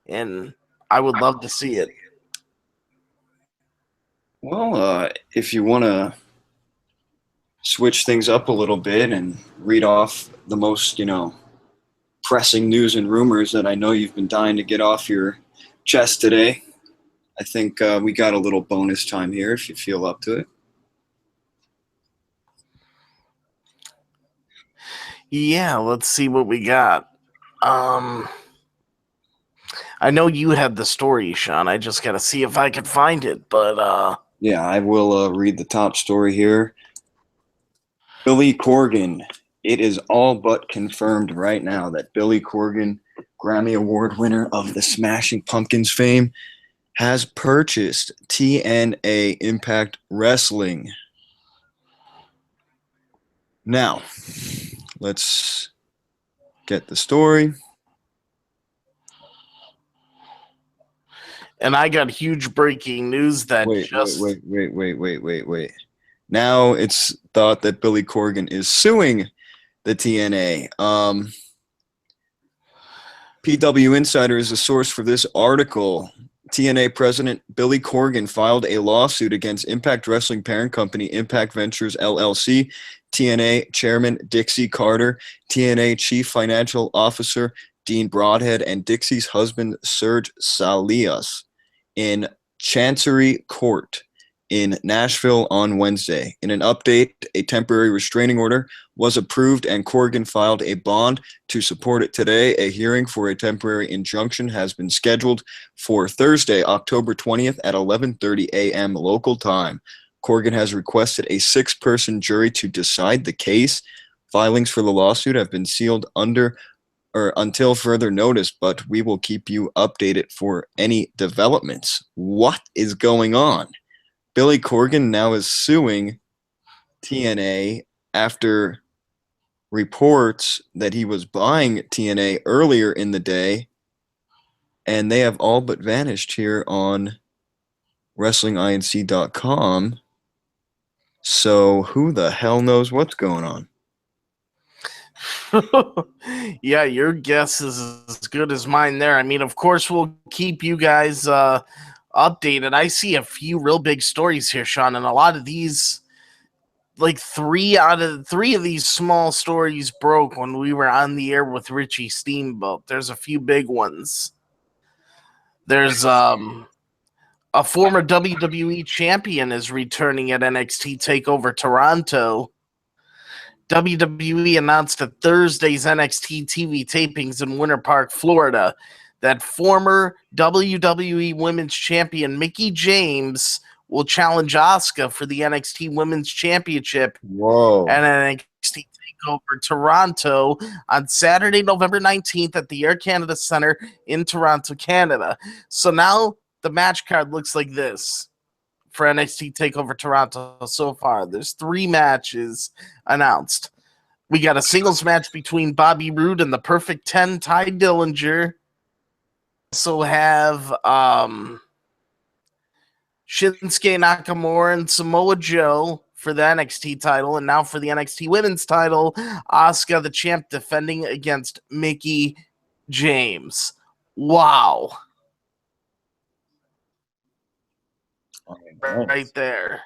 and I would love to see it. Well, if you want to switch things up a little bit and read off the most, pressing news and rumors that I know you've been dying to get off your chest today, I think we got a little bonus time here if you feel up to it. Yeah, let's see what we got. I know you had the story, Sean. I just got to see if I can find it, but yeah, I will read the top story here. Billy Corgan. It is all but confirmed right now that Billy Corgan, Grammy Award winner of the Smashing Pumpkins fame, has purchased TNA Impact Wrestling. Now, let's get the story. And I got huge breaking news that wait. Now it's thought that Billy Corgan is suing the TNA. PW Insider is the source for this article. TNA president Billy Corgan filed a lawsuit against Impact Wrestling parent company Impact Ventures LLC, TNA chairman Dixie Carter, TNA chief financial officer Dean Broadhead, and Dixie's husband Serge Salias in Chancery Court in Nashville on Wednesday. In an update, a temporary restraining order was approved and Corgan filed a bond to support it today. A hearing for a temporary injunction has been scheduled for Thursday, October 20th at 11:30 a.m. local time. Corgan has requested a 6-person jury to decide the case. Filings for the lawsuit have been sealed until further notice, but we will keep you updated for any developments. What is going on? Billy Corgan now is suing TNA after reports that he was buying TNA earlier in the day, and they have all but vanished here on WrestlingINC.com. So who the hell knows what's going on? Yeah, your guess is as good as mine there. I mean, of course, we'll keep you guys updated. I see a few real big stories here, Sean, and a lot of these, like 3 out of 3 of these small stories broke when we were on the air with Richie Steamboat. There's a few big ones. There's a former WWE champion is returning at NXT TakeOver Toronto. WWE announced at Thursday's NXT TV tapings in Winter Park, Florida, that former WWE Women's Champion Mickie James will challenge Asuka for the NXT Women's Championship at NXT TakeOver Toronto on Saturday, November 19th at the Air Canada Centre in Toronto, Canada. So now the match card looks like this for NXT TakeOver Toronto so far. There's 3 matches announced. We got a singles match between Bobby Roode and the Perfect 10, Ty Dillinger. Also have Shinsuke Nakamura and Samoa Joe for the NXT title, and now for the NXT Women's title, Asuka, the champ, defending against Mickie James. Wow. Right there.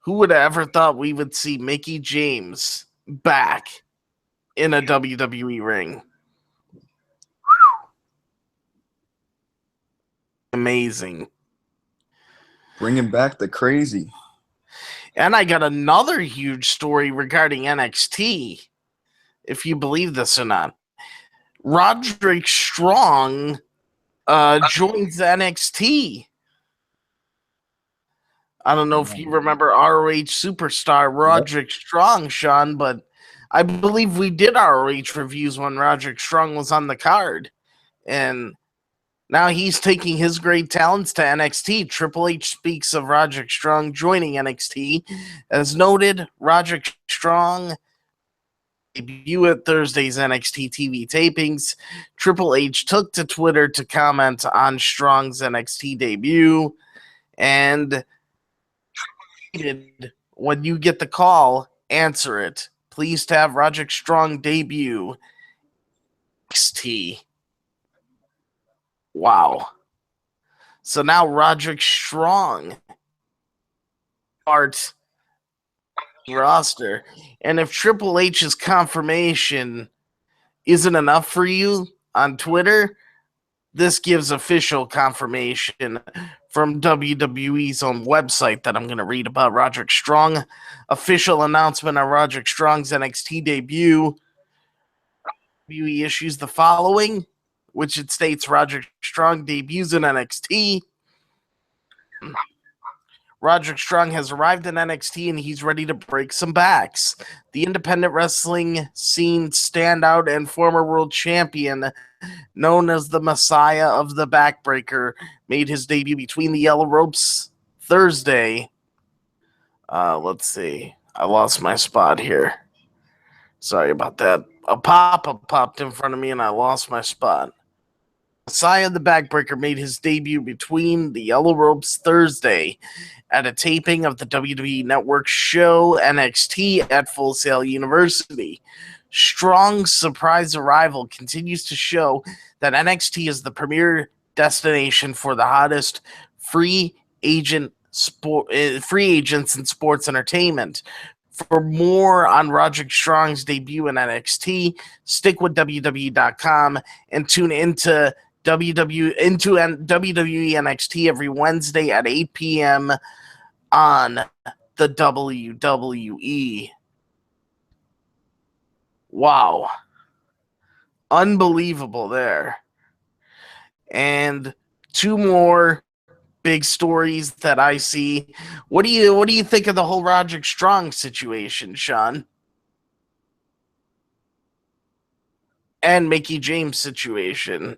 Who would have ever thought we would see Mickie James back in a WWE ring. Amazing. Bringing back the crazy. And I got another huge story regarding NXT, if you believe this or not. Roderick Strong joins NXT. I don't know if you remember ROH superstar Roderick Strong, Sean, but I believe we did ROH reviews when Roderick Strong was on the card. And now he's taking his great talents to NXT. Triple H speaks of Roderick Strong joining NXT. As noted, Roderick Strong debut at Thursday's NXT TV tapings. Triple H took to Twitter to comment on Strong's NXT debut and tweeted, "When you get the call, answer it. Pleased to have Roderick Strong debut NXT." Wow. So now Roderick Strong part roster. And if Triple H's confirmation isn't enough for you on Twitter, this gives official confirmation from WWE's own website that I'm going to read about Roderick Strong. Official announcement on Roderick Strong's NXT debut. WWE issues the following, which it states Roderick Strong debuts in NXT. Roderick Strong has arrived in NXT and he's ready to break some backs. The independent wrestling scene standout and former world champion, known as the Messiah of the Backbreaker, made his debut between the yellow ropes Thursday. Let's see. I lost my spot here. Sorry about that. A pop-up popped in front of me and I lost my spot. Messiah the Backbreaker made his debut between the yellow ropes Thursday at a taping of the WWE Network show NXT at Full Sail University. Strong's surprise arrival continues to show that NXT is the premier destination for the hottest free agents in sports entertainment. For more on Roderick Strong's debut in NXT, stick with WWE.com and tune into WWE NXT every Wednesday at 8 p.m. on the WWE. Wow. Unbelievable there. And two more big stories that I see. What do you think of the whole Roderick Strong situation, Sean? And Mickie James situation.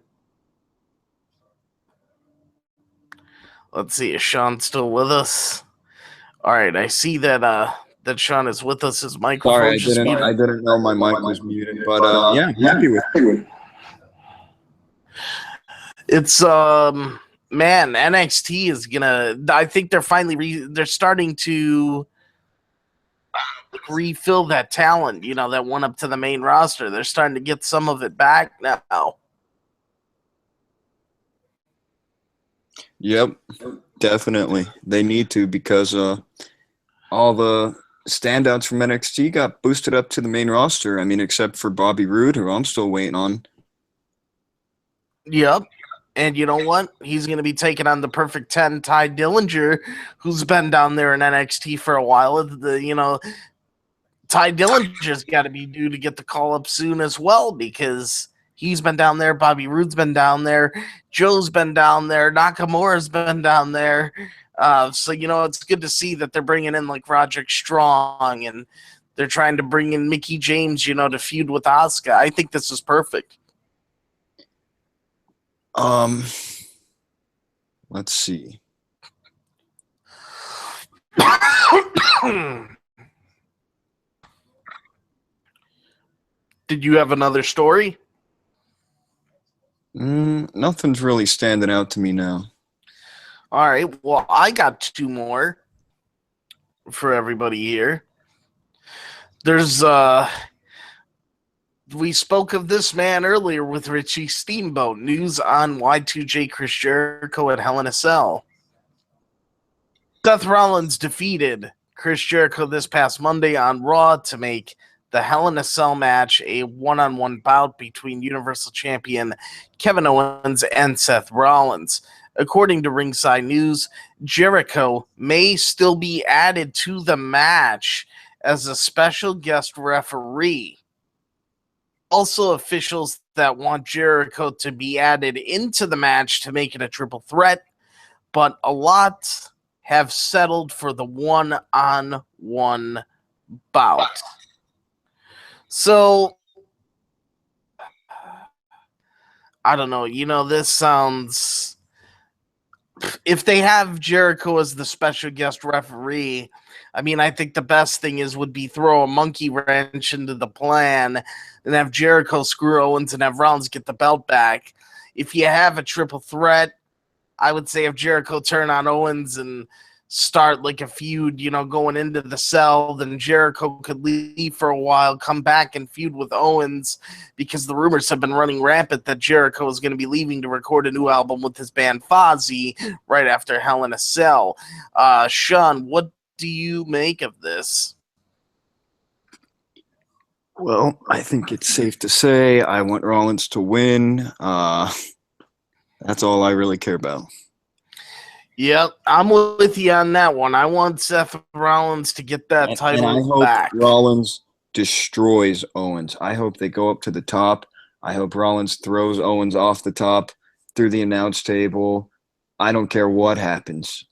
Let's see, is Sean still with us? All right, I see that Sean is with us. His microphone I didn't know my mic was muted, but yeah, I'm happy with it. It's man, NXT is gonna. I think they're finally they're starting to refill that talent. You know, that went up to the main roster. They're starting to get some of it back now. Yep, definitely. They need to because all the standouts from NXT got boosted up to the main roster. I mean, except for Bobby Roode, who I'm still waiting on. Yep. And you know what? He's going to be taking on the Perfect 10, Ty Dillinger, who's been down there in NXT for a while. Ty Dillinger's got to be due to get the call up soon as well because he's been down there. Bobby Roode's been down there. Joe's been down there. Nakamura's been down there. So, it's good to see that they're bringing in like Roderick Strong and they're trying to bring in Mickie James, to feud with Asuka. I think this is perfect. Let's see. Did you have another story? Nothing's really standing out to me now. All right. Well, I got two more for everybody here. There's we spoke of this man earlier with Richie Steamboat. News on Y2J Chris Jericho at Hell in a Cell. Seth Rollins defeated Chris Jericho this past Monday on Raw to make the Hell in a Cell match, a one-on-one bout between Universal Champion Kevin Owens and Seth Rollins. According to Ringside News, Jericho may still be added to the match as a special guest referee. Also, officials that want Jericho to be added into the match to make it a triple threat, but a lot have settled for the one-on-one bout. So, I don't know. This sounds... If they have Jericho as the special guest referee, I mean, I think the best thing would be throw a monkey wrench into the plan and have Jericho screw Owens and have Rollins get the belt back. If you have a triple threat, I would say if Jericho turn on Owens and start like a feud, going into the cell, then Jericho could leave for a while, come back and feud with Owens, because the rumors have been running rampant that Jericho is going to be leaving to record a new album with his band Fozzy right after Hell in a Cell. Sean, what do you make of this? Well, I think it's safe to say I want Rollins to win. That's all I really care about. Yep, I'm with you on that one. I want Seth Rollins to get that title and I hope back. Rollins destroys Owens. I hope they go up to the top. I hope Rollins throws Owens off the top through the announce table. I don't care what happens.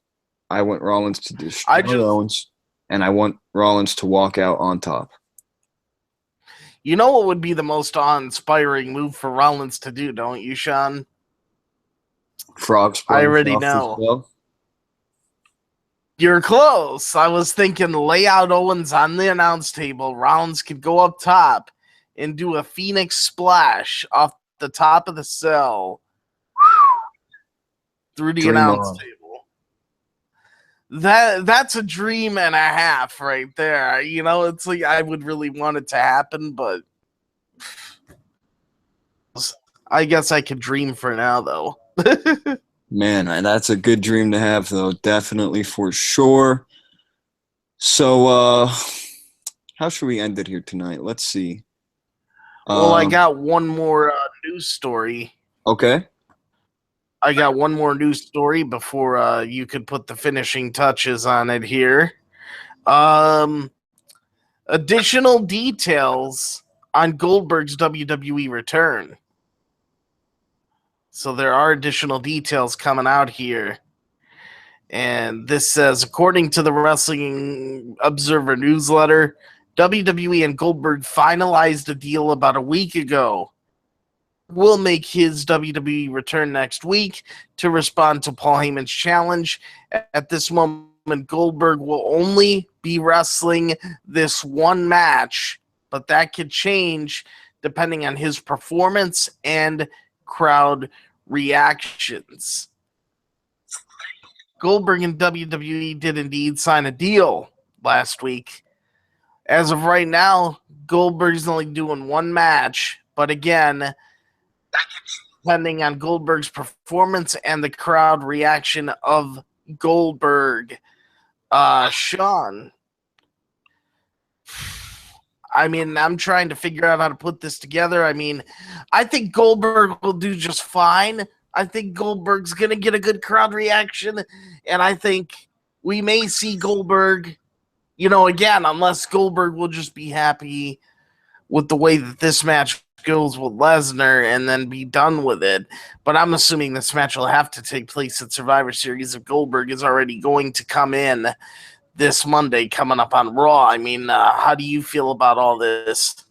I want Rollins to destroy Owens, and I want Rollins to walk out on top. You know what would be the most awe-inspiring move for Rollins to do, don't you, Sean? Frog splash. I already know. You're close. I was thinking lay out Owens on the announce table. Rollins could go up top and do a Phoenix splash off the top of the cell through the announce table. That's a dream and a half right there. It's like I would really want it to happen, but I guess I could dream for now, though. Man, that's a good dream to have, though. Definitely, for sure. So, how should we end it here tonight? Let's see. Well, I got one more news story. Okay. I got one more news story before you could put the finishing touches on it here. Additional details on Goldberg's WWE return. So there are additional details coming out here. And this says, according to the Wrestling Observer newsletter, WWE and Goldberg finalized a deal about a week ago. Will make his WWE return next week to respond to Paul Heyman's challenge. At this moment, Goldberg will only be wrestling this one match, but that could change depending on his performance and crowd reactions. Goldberg and WWE did indeed sign a deal last week. As of right now, Goldberg's only doing one match, but again, depending on Goldberg's performance and the crowd reaction of Goldberg. Sean, I'm trying to figure out how to put this together. I think Goldberg will do just fine. I think Goldberg's going to get a good crowd reaction, and I think we may see Goldberg, again, unless Goldberg will just be happy with the way that this match goes with Lesnar and then be done with it. But I'm assuming this match will have to take place at Survivor Series if Goldberg is already going to come in this Monday coming up on Raw. How do you feel about all this?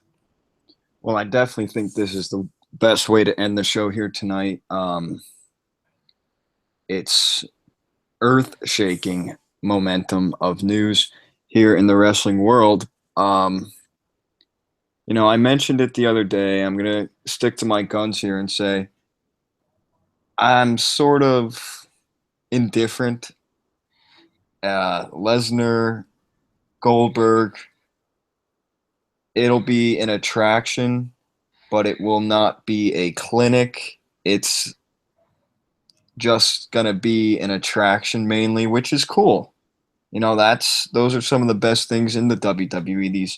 Well, I definitely think this is the best way to end the show here tonight. It's earth-shaking momentum of news here in the wrestling world. I mentioned it the other day. I'm going to stick to my guns here and say I'm sort of indifferent. Lesnar, Goldberg, it'll be an attraction, but it will not be a clinic. It's just going to be an attraction mainly, which is cool. Those are some of the best things in the WWE.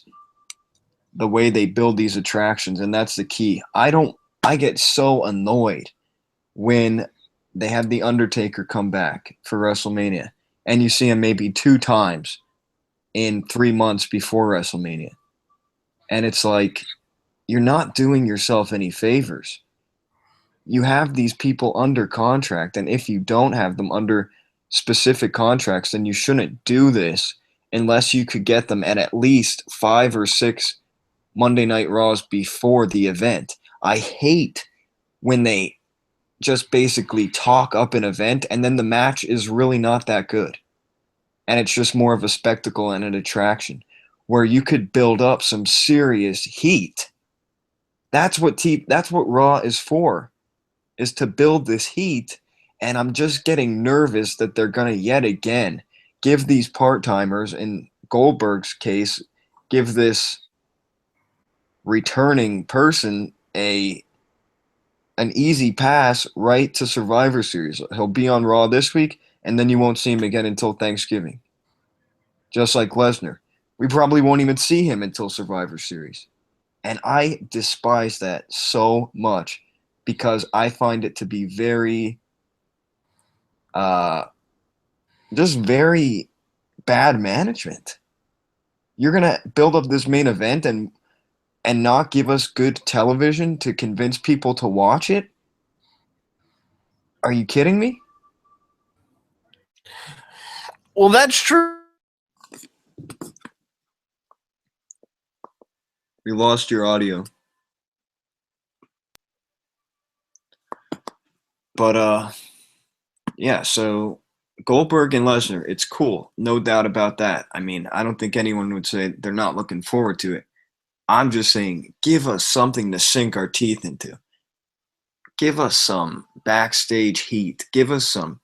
the way they build these attractions, and that's the key. I get so annoyed when they have The Undertaker come back for WrestleMania, and you see him maybe 2 times in 3 months before WrestleMania. And it's like, you're not doing yourself any favors. You have these people under contract, and if you don't have them under specific contracts, then you shouldn't do this unless you could get them at least 5 or 6 Monday Night Raws before the event. I hate when they just basically talk up an event and then the match is really not that good. And it's just more of a spectacle and an attraction where you could build up some serious heat. That's what Raw is for, is to build this heat. And I'm just getting nervous that they're going to yet again give these part-timers, in Goldberg's case, give this returning person an easy pass right to Survivor Series. He'll be on Raw this week, and then you won't see him again until Thanksgiving. Just like Lesnar. We probably won't even see him until Survivor Series. And I despise that so much because I find it to be very, just very bad management. You're going to build up this main event and not give us good television to convince people to watch it? Are you kidding me? Well, that's true. We lost your audio. But, yeah, so Goldberg and Lesnar, it's cool. No doubt about that. I mean, I don't think anyone would say they're not looking forward to it. I'm just saying, give us something to sink our teeth into. Give us some backstage heat. Give us some,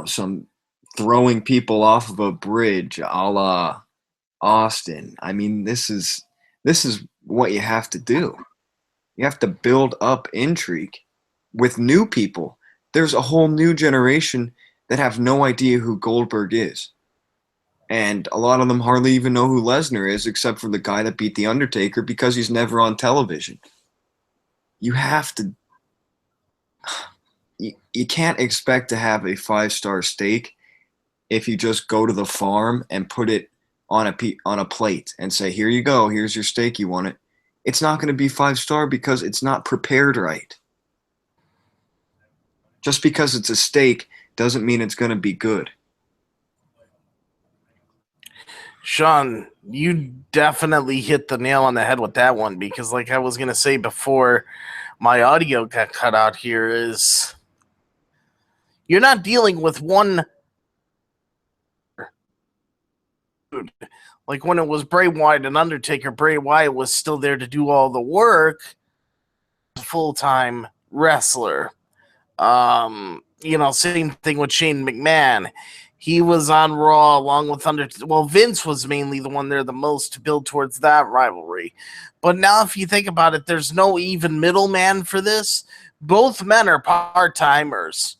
some throwing people off of a bridge a la Austin. I mean, this is what you have to do. You have to build up intrigue with new people. There's a whole new generation that have no idea who Goldberg is. And a lot of them hardly even know who Lesnar is, except for the guy that beat The Undertaker, because he's never on television. You have to... You can't expect to have a 5-star steak if you just go to the farm and put it on a plate and say, here you go, here's your steak, you want it. It's not going to be 5-star because it's not prepared right. Just because it's a steak doesn't mean it's going to be good. Sean, you definitely hit the nail on the head with that one, because like I was going to say before my audio got cut out here, is you're not dealing with one. Like when it was Bray Wyatt and Undertaker, Bray Wyatt was still there to do all the work, full-time wrestler. Same thing with Shane McMahon. He was on Raw along with Vince was mainly the one there the most to build towards that rivalry. But now if you think about it, there's no even middleman for this. Both men are part-timers,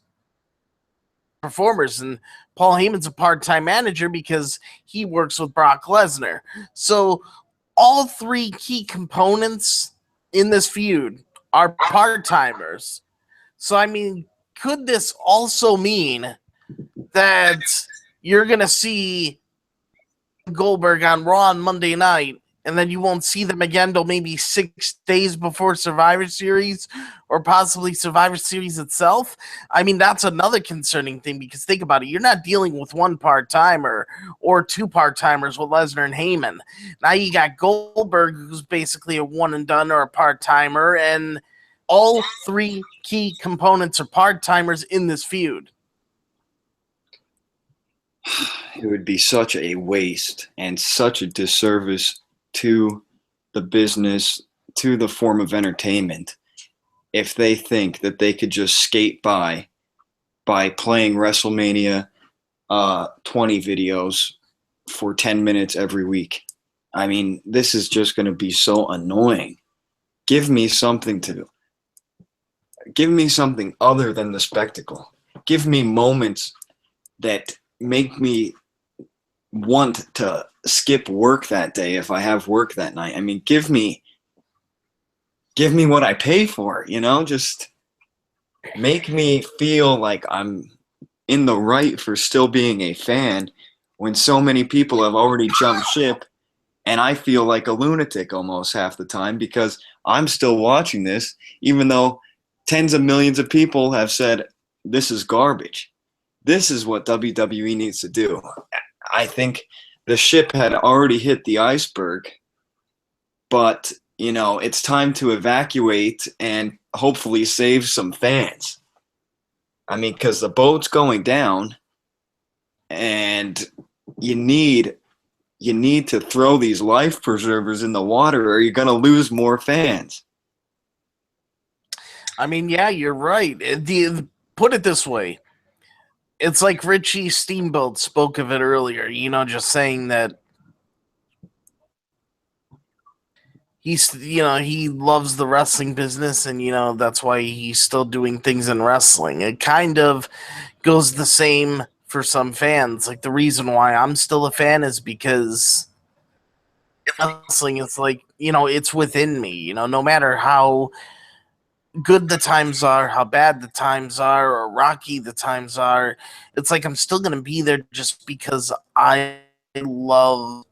performers, and Paul Heyman's a part-time manager because he works with Brock Lesnar. So all 3 key components in this feud are part-timers. So, I mean, could this also mean that you're going to see Goldberg on Raw on Monday night, and then you won't see them again till maybe 6 days before Survivor Series, or possibly Survivor Series itself? I mean, that's another concerning thing, because think about it. You're not dealing with one part-timer or 2 part-timers with Lesnar and Heyman. Now you got Goldberg, who's basically a one-and-done or a part-timer, and all 3 key components are part-timers in this feud. It would be such a waste and such a disservice to the business, to the form of entertainment, if they think that they could just skate by playing WrestleMania 20 videos for 10 minutes every week. I mean, this is just going to be so annoying. Give me something other than the spectacle. Give me moments that make me want to skip work that day if I have work that night. I mean, give me what I pay for, just make me feel like I'm in the right for still being a fan when so many people have already jumped ship, and I feel like a lunatic almost half the time because I'm still watching this, even though tens of millions of people have said this is garbage. This is what WWE needs to do. I think the ship had already hit the iceberg, but it's time to evacuate and hopefully save some fans. I mean, because the boat's going down, and you need to throw these life preservers in the water, or you're going to lose more fans. I mean, yeah, you're right. Put it this way. It's like Richie Steamboat spoke of it earlier, just saying that he loves the wrestling business, and that's why he's still doing things in wrestling. It kind of goes the same for some fans. Like, the reason why I'm still a fan is because wrestling is like, it's within me, no matter how good the times are, how bad the times are, or rocky the times are. It's like I'm still going to be there just because I love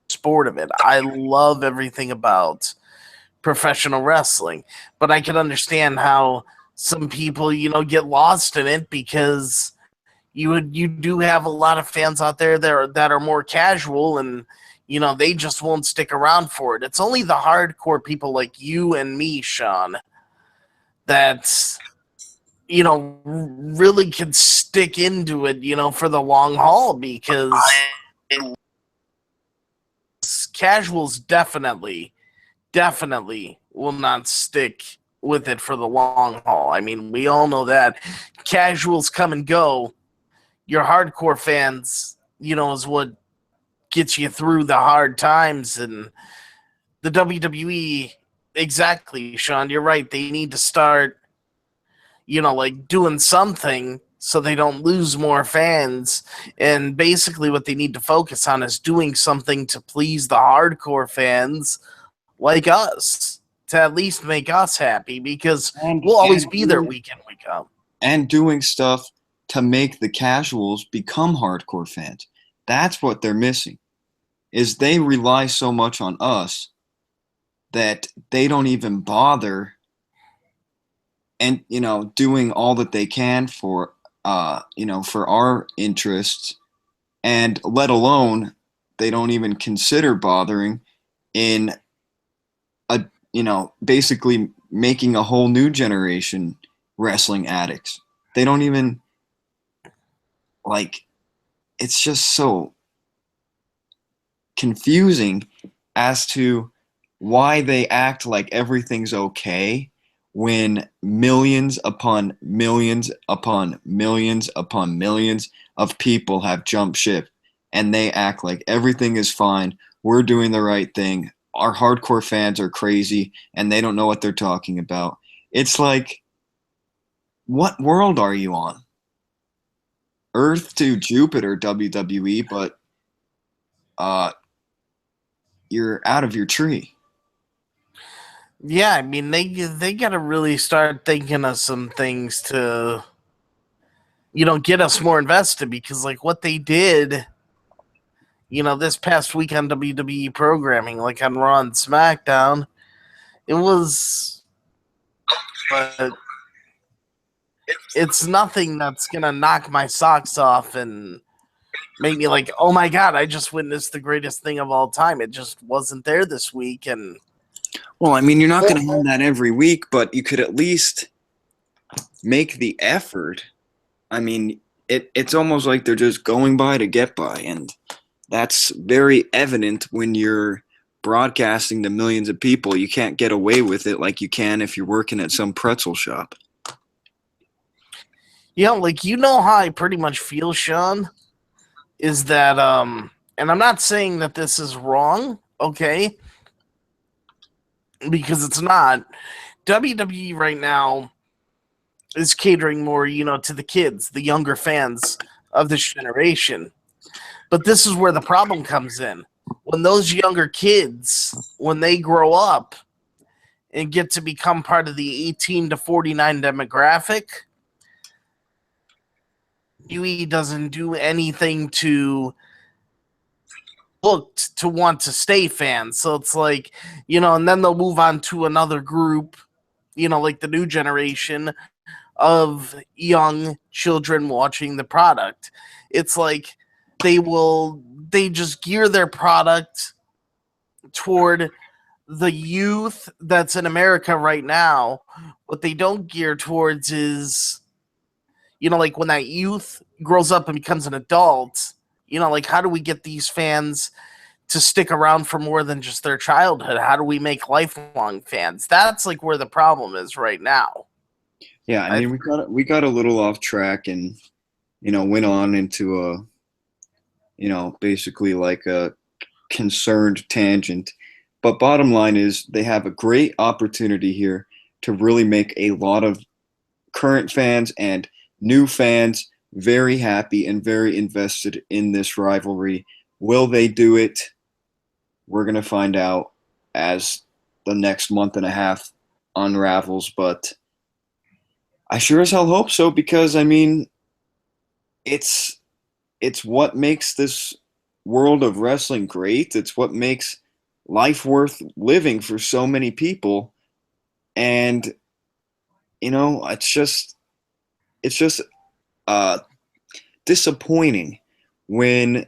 sport of it. I love everything about professional wrestling, but I can understand how some people, get lost in it because you do have a lot of fans out there that are more casual, and they just won't stick around for it. It's only the hardcore people like you and me, Sean, that really can stick into it, for the long haul, because casuals definitely will not stick with it for the long haul. I mean, we all know that casuals come and go. Your hardcore fans, is what gets you through the hard times. And the WWE, exactly, Sean, you're right. They need to start, like doing something so they don't lose more fans. And basically what they need to focus on is doing something to please the hardcore fans like us, to at least make us happy, because we'll always be there week in, week out. And doing stuff to make the casuals become hardcore fans. That's what they're missing, is they rely so much on us that they don't even bother and doing all that they can for for our interests, and let alone they don't even consider bothering in basically making a whole new generation wrestling addicts. They don't even it's just so confusing as to why they act like everything's okay when millions upon millions upon millions upon millions of people have jumped ship, and they act like everything is fine. We're doing the right thing. Our hardcore fans are crazy and they don't know what they're talking about. It's like, what world are you on? Earth to Jupiter, WWE, but you're out of your tree. Yeah, I mean, they got to really start thinking of some things to, get us more invested, because like what they did, this past week on WWE programming, like on Raw and SmackDown, it was, but it's nothing that's gonna knock my socks off and make me like, oh my God, I just witnessed the greatest thing of all time. It just wasn't there this week. And well, I mean, you're not going to have that every week, but you could at least make the effort. I mean, it's almost like they're just going by to get by, and that's very evident when you're broadcasting to millions of people. You can't get away with it like you can if you're working at some pretzel shop. Like, how I pretty much feel, Sean, is that, and I'm not saying that this is wrong, okay? Because it's not. WWE right now is catering more, to the kids, the younger fans of this generation. But this is where the problem comes in. When those younger kids, when they grow up and get to become part of the 18 to 49 demographic, UE doesn't do anything to look to want to stay fans. So it's like, and then they'll move on to another group, like the new generation of young children watching the product. It's like they just gear their product toward the youth that's in America right now. What they don't gear towards is, like when that youth grows up and becomes an adult, like how do we get these fans to stick around for more than just their childhood? How do we make lifelong fans? That's like where the problem is right now. Yeah, I mean, we got a little off track and, went on into basically like a concerned tangent. But bottom line is they have a great opportunity here to really make a lot of current fans and new fans very happy and very invested in this rivalry. Will they do it? We're going to find out as the next month and a half unravels, but I sure as hell hope so, because I mean, it's what makes this world of wrestling great. It's what makes life worth living for so many people. And it's just disappointing when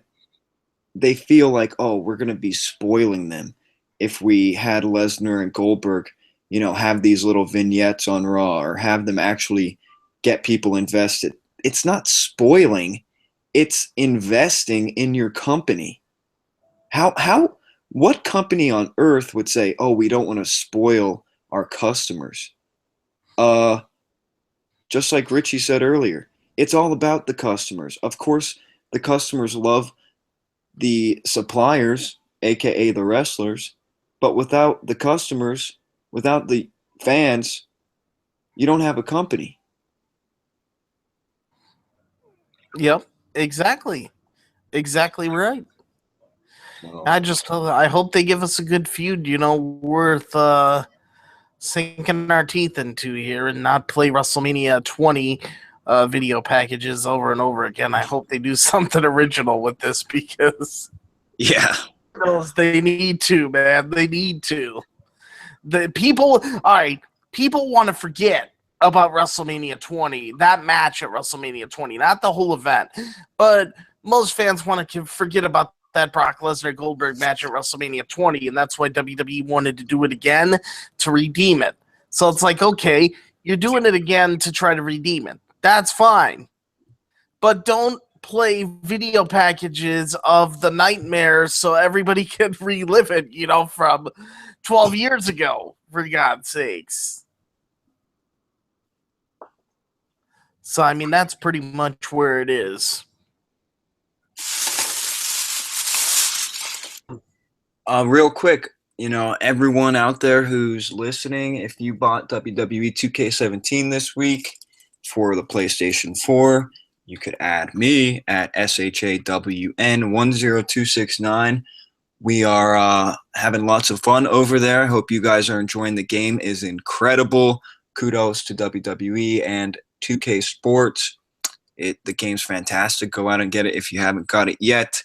they feel like, oh, we're going to be spoiling them if we had Lesnar and Goldberg, have these little vignettes on Raw or have them actually get people invested. It's not spoiling, it's investing in your company. What company on earth would say, oh, we don't want to spoil our customers? Just like Richie said earlier, it's all about the customers. Of course, the customers love the suppliers, aka the wrestlers, but without the customers, without the fans, you don't have a company. Yep, exactly right. So, I hope they give us a good feud, worth sinking our teeth into here, and not play WrestleMania 20 video packages over and over again. I hope they do something original with this, because yeah. they need to, man. They need to. People want to forget about WrestleMania 20, that match at WrestleMania 20, not the whole event. But most fans want to forget about that Brock Lesnar Goldberg match at WrestleMania 20, and that's why WWE wanted to do it again to redeem it. So it's like, okay, you're doing it again to try to redeem it. That's fine. But don't play video packages of the nightmare so everybody can relive it, from 12 years ago, for God's sakes. So, I mean, that's pretty much where it is. Real quick, everyone out there who's listening, if you bought WWE 2K17 this week for the PlayStation 4, you could add me at SHAWN10269. We are having lots of fun over there. Hope you guys are enjoying the game. Is incredible. Kudos to WWE and 2K Sports. The game's fantastic. Go out and get it if you haven't got it yet.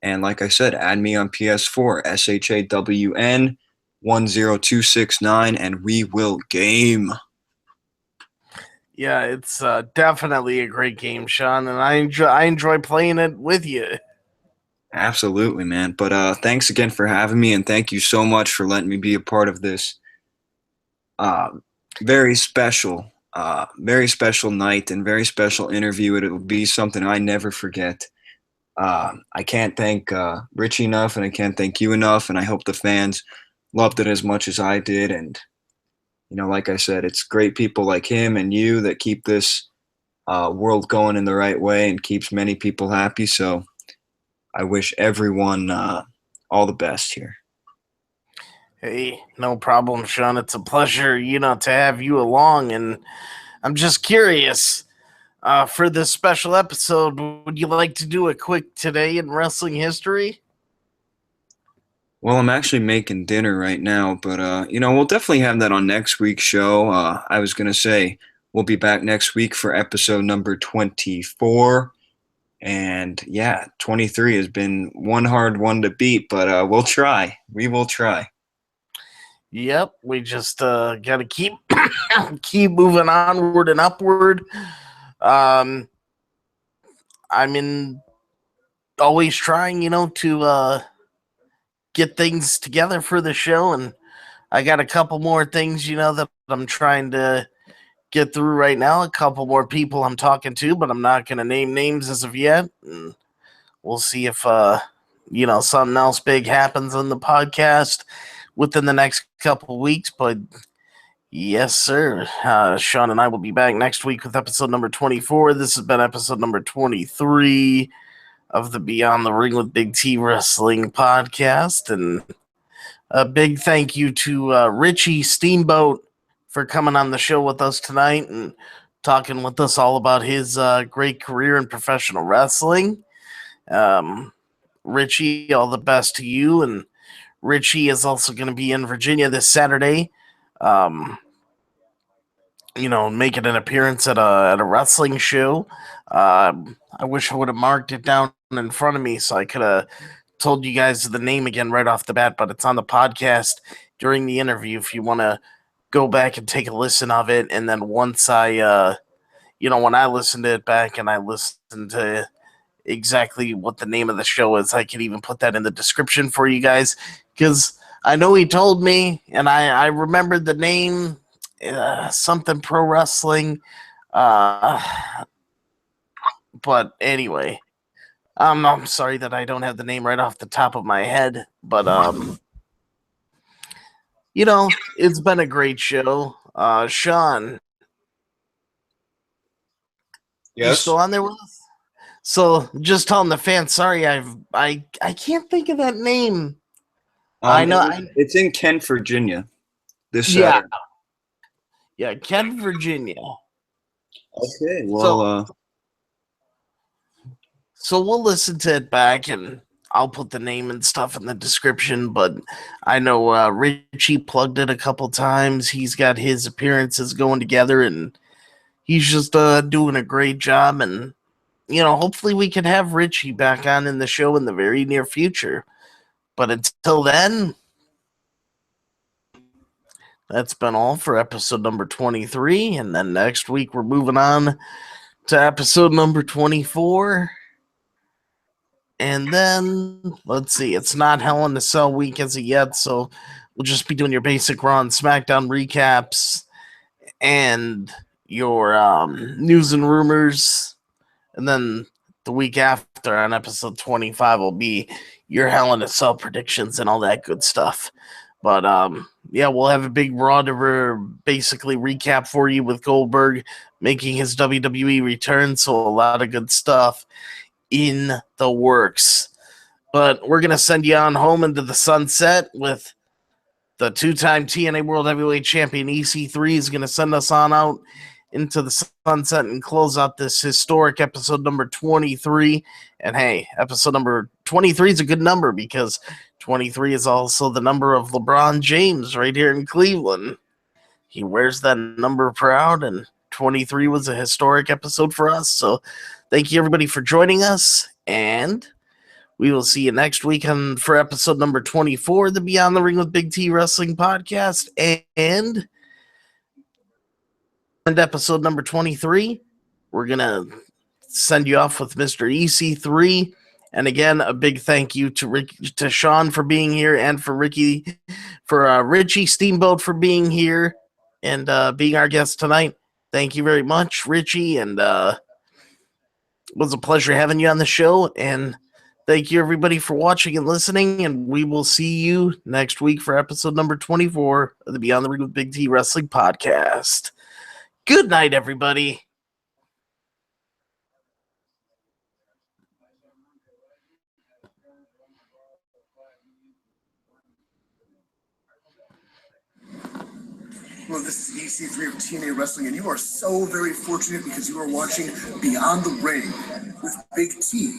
And like I said, add me on PS4, SHAWN10269, and we will game. Yeah, it's definitely a great game, Sean, and I enjoy playing it with you. Absolutely, man. But thanks again for having me, and thank you so much for letting me be a part of this very special night and very special interview. It'll be something I never forget. I can't thank Richie enough, and I can't thank you enough, and I hope the fans loved it as much as I did. And like I said, it's great people like him and you that keep this world going in the right way and keeps many people happy. So I wish everyone all the best here. Hey, no problem, Sean. It's a pleasure, to have you along. And I'm just curious, For this special episode, would you like to do a quick today in wrestling history? Well, I'm actually making dinner right now, but we'll definitely have that on next week's show. I was gonna say we'll be back next week for episode number 24. And yeah, 23 has been one hard one to beat, but we'll try. We will try. Yep, we just gotta keep keep moving onward and upward. Um, I'm in always trying, to get things together for the show, and I got a couple more things, that I'm trying to get through right now. A couple more people I'm talking to, but I'm not gonna name names as of yet. And we'll see if something else big happens on the podcast within the next couple weeks. But yes, sir. Sean and I will be back next week with episode number 24. This has been episode number 23 of the Beyond the Ring with Big T Wrestling podcast. And a big thank you to Richie Steamboat for coming on the show with us tonight and talking with us all about his great career in professional wrestling. Richie, all the best to you. And Richie is also going to be in Virginia this Saturday. Making an appearance at a wrestling show. I wish I would have marked it down in front of me so I could have told you guys the name again right off the bat, but it's on the podcast during the interview if you want to go back and take a listen of it. And then once when I listened to it back and I listened to exactly what the name of the show is, I could even put that in the description for you guys because I know he told me and I remembered the name. Something pro wrestling. But anyway, I'm sorry that I don't have the name right off the top of my head. But it's been a great show. Sean, you Yes. still on there with us? So just telling the fans, sorry, I can't think of that name. I know. It's in Kent, Virginia this Yeah, Saturday. yeah, Kent, Virginia. Okay. Well, So we'll listen to it back and I'll put the name and stuff in the description. But I know Richie plugged it a couple times. He's got his appearances going together and he's just doing a great job. And, hopefully we can have Richie back on in the show in the very near future. But until then, that's been all for episode number 23. And then next week we're moving on to episode number 24. And then, let's see, it's not Hell in a Cell week as of yet, so we'll just be doing your basic Raw and SmackDown recaps and your news and rumors. And then the week after on episode 25 will be your Hell in a Cell predictions and all that good stuff. But we'll have a big Raw to basically recap for you with Goldberg making his WWE return, so a lot of good stuff in the works. But we're going to send you on home into the sunset with the two-time TNA World Heavyweight Champion EC3 is going to send us on out into the sunset and close out this historic episode number 23. And hey, episode number 23 is a good number because 23 is also the number of LeBron James right here in Cleveland. He wears that number proud, and 23 was a historic episode for us. So thank you, everybody, for joining us, and we will see you next week for episode number 24 of the Beyond the Ring with Big T Wrestling podcast. And episode number 23, we're going to send you off with Mr. EC3. And again, a big thank you to Sean for being here and for Richie Steamboat for being here and being our guest tonight. Thank you very much, Richie, and it was a pleasure having you on the show. And thank you, everybody, for watching and listening. And we will see you next week for episode number 24 of the Beyond the Ring with Big T Wrestling podcast. Good night, everybody. Well, this is EC3 of TNA Wrestling, and you are so very fortunate because you are watching Beyond the Ring with Big T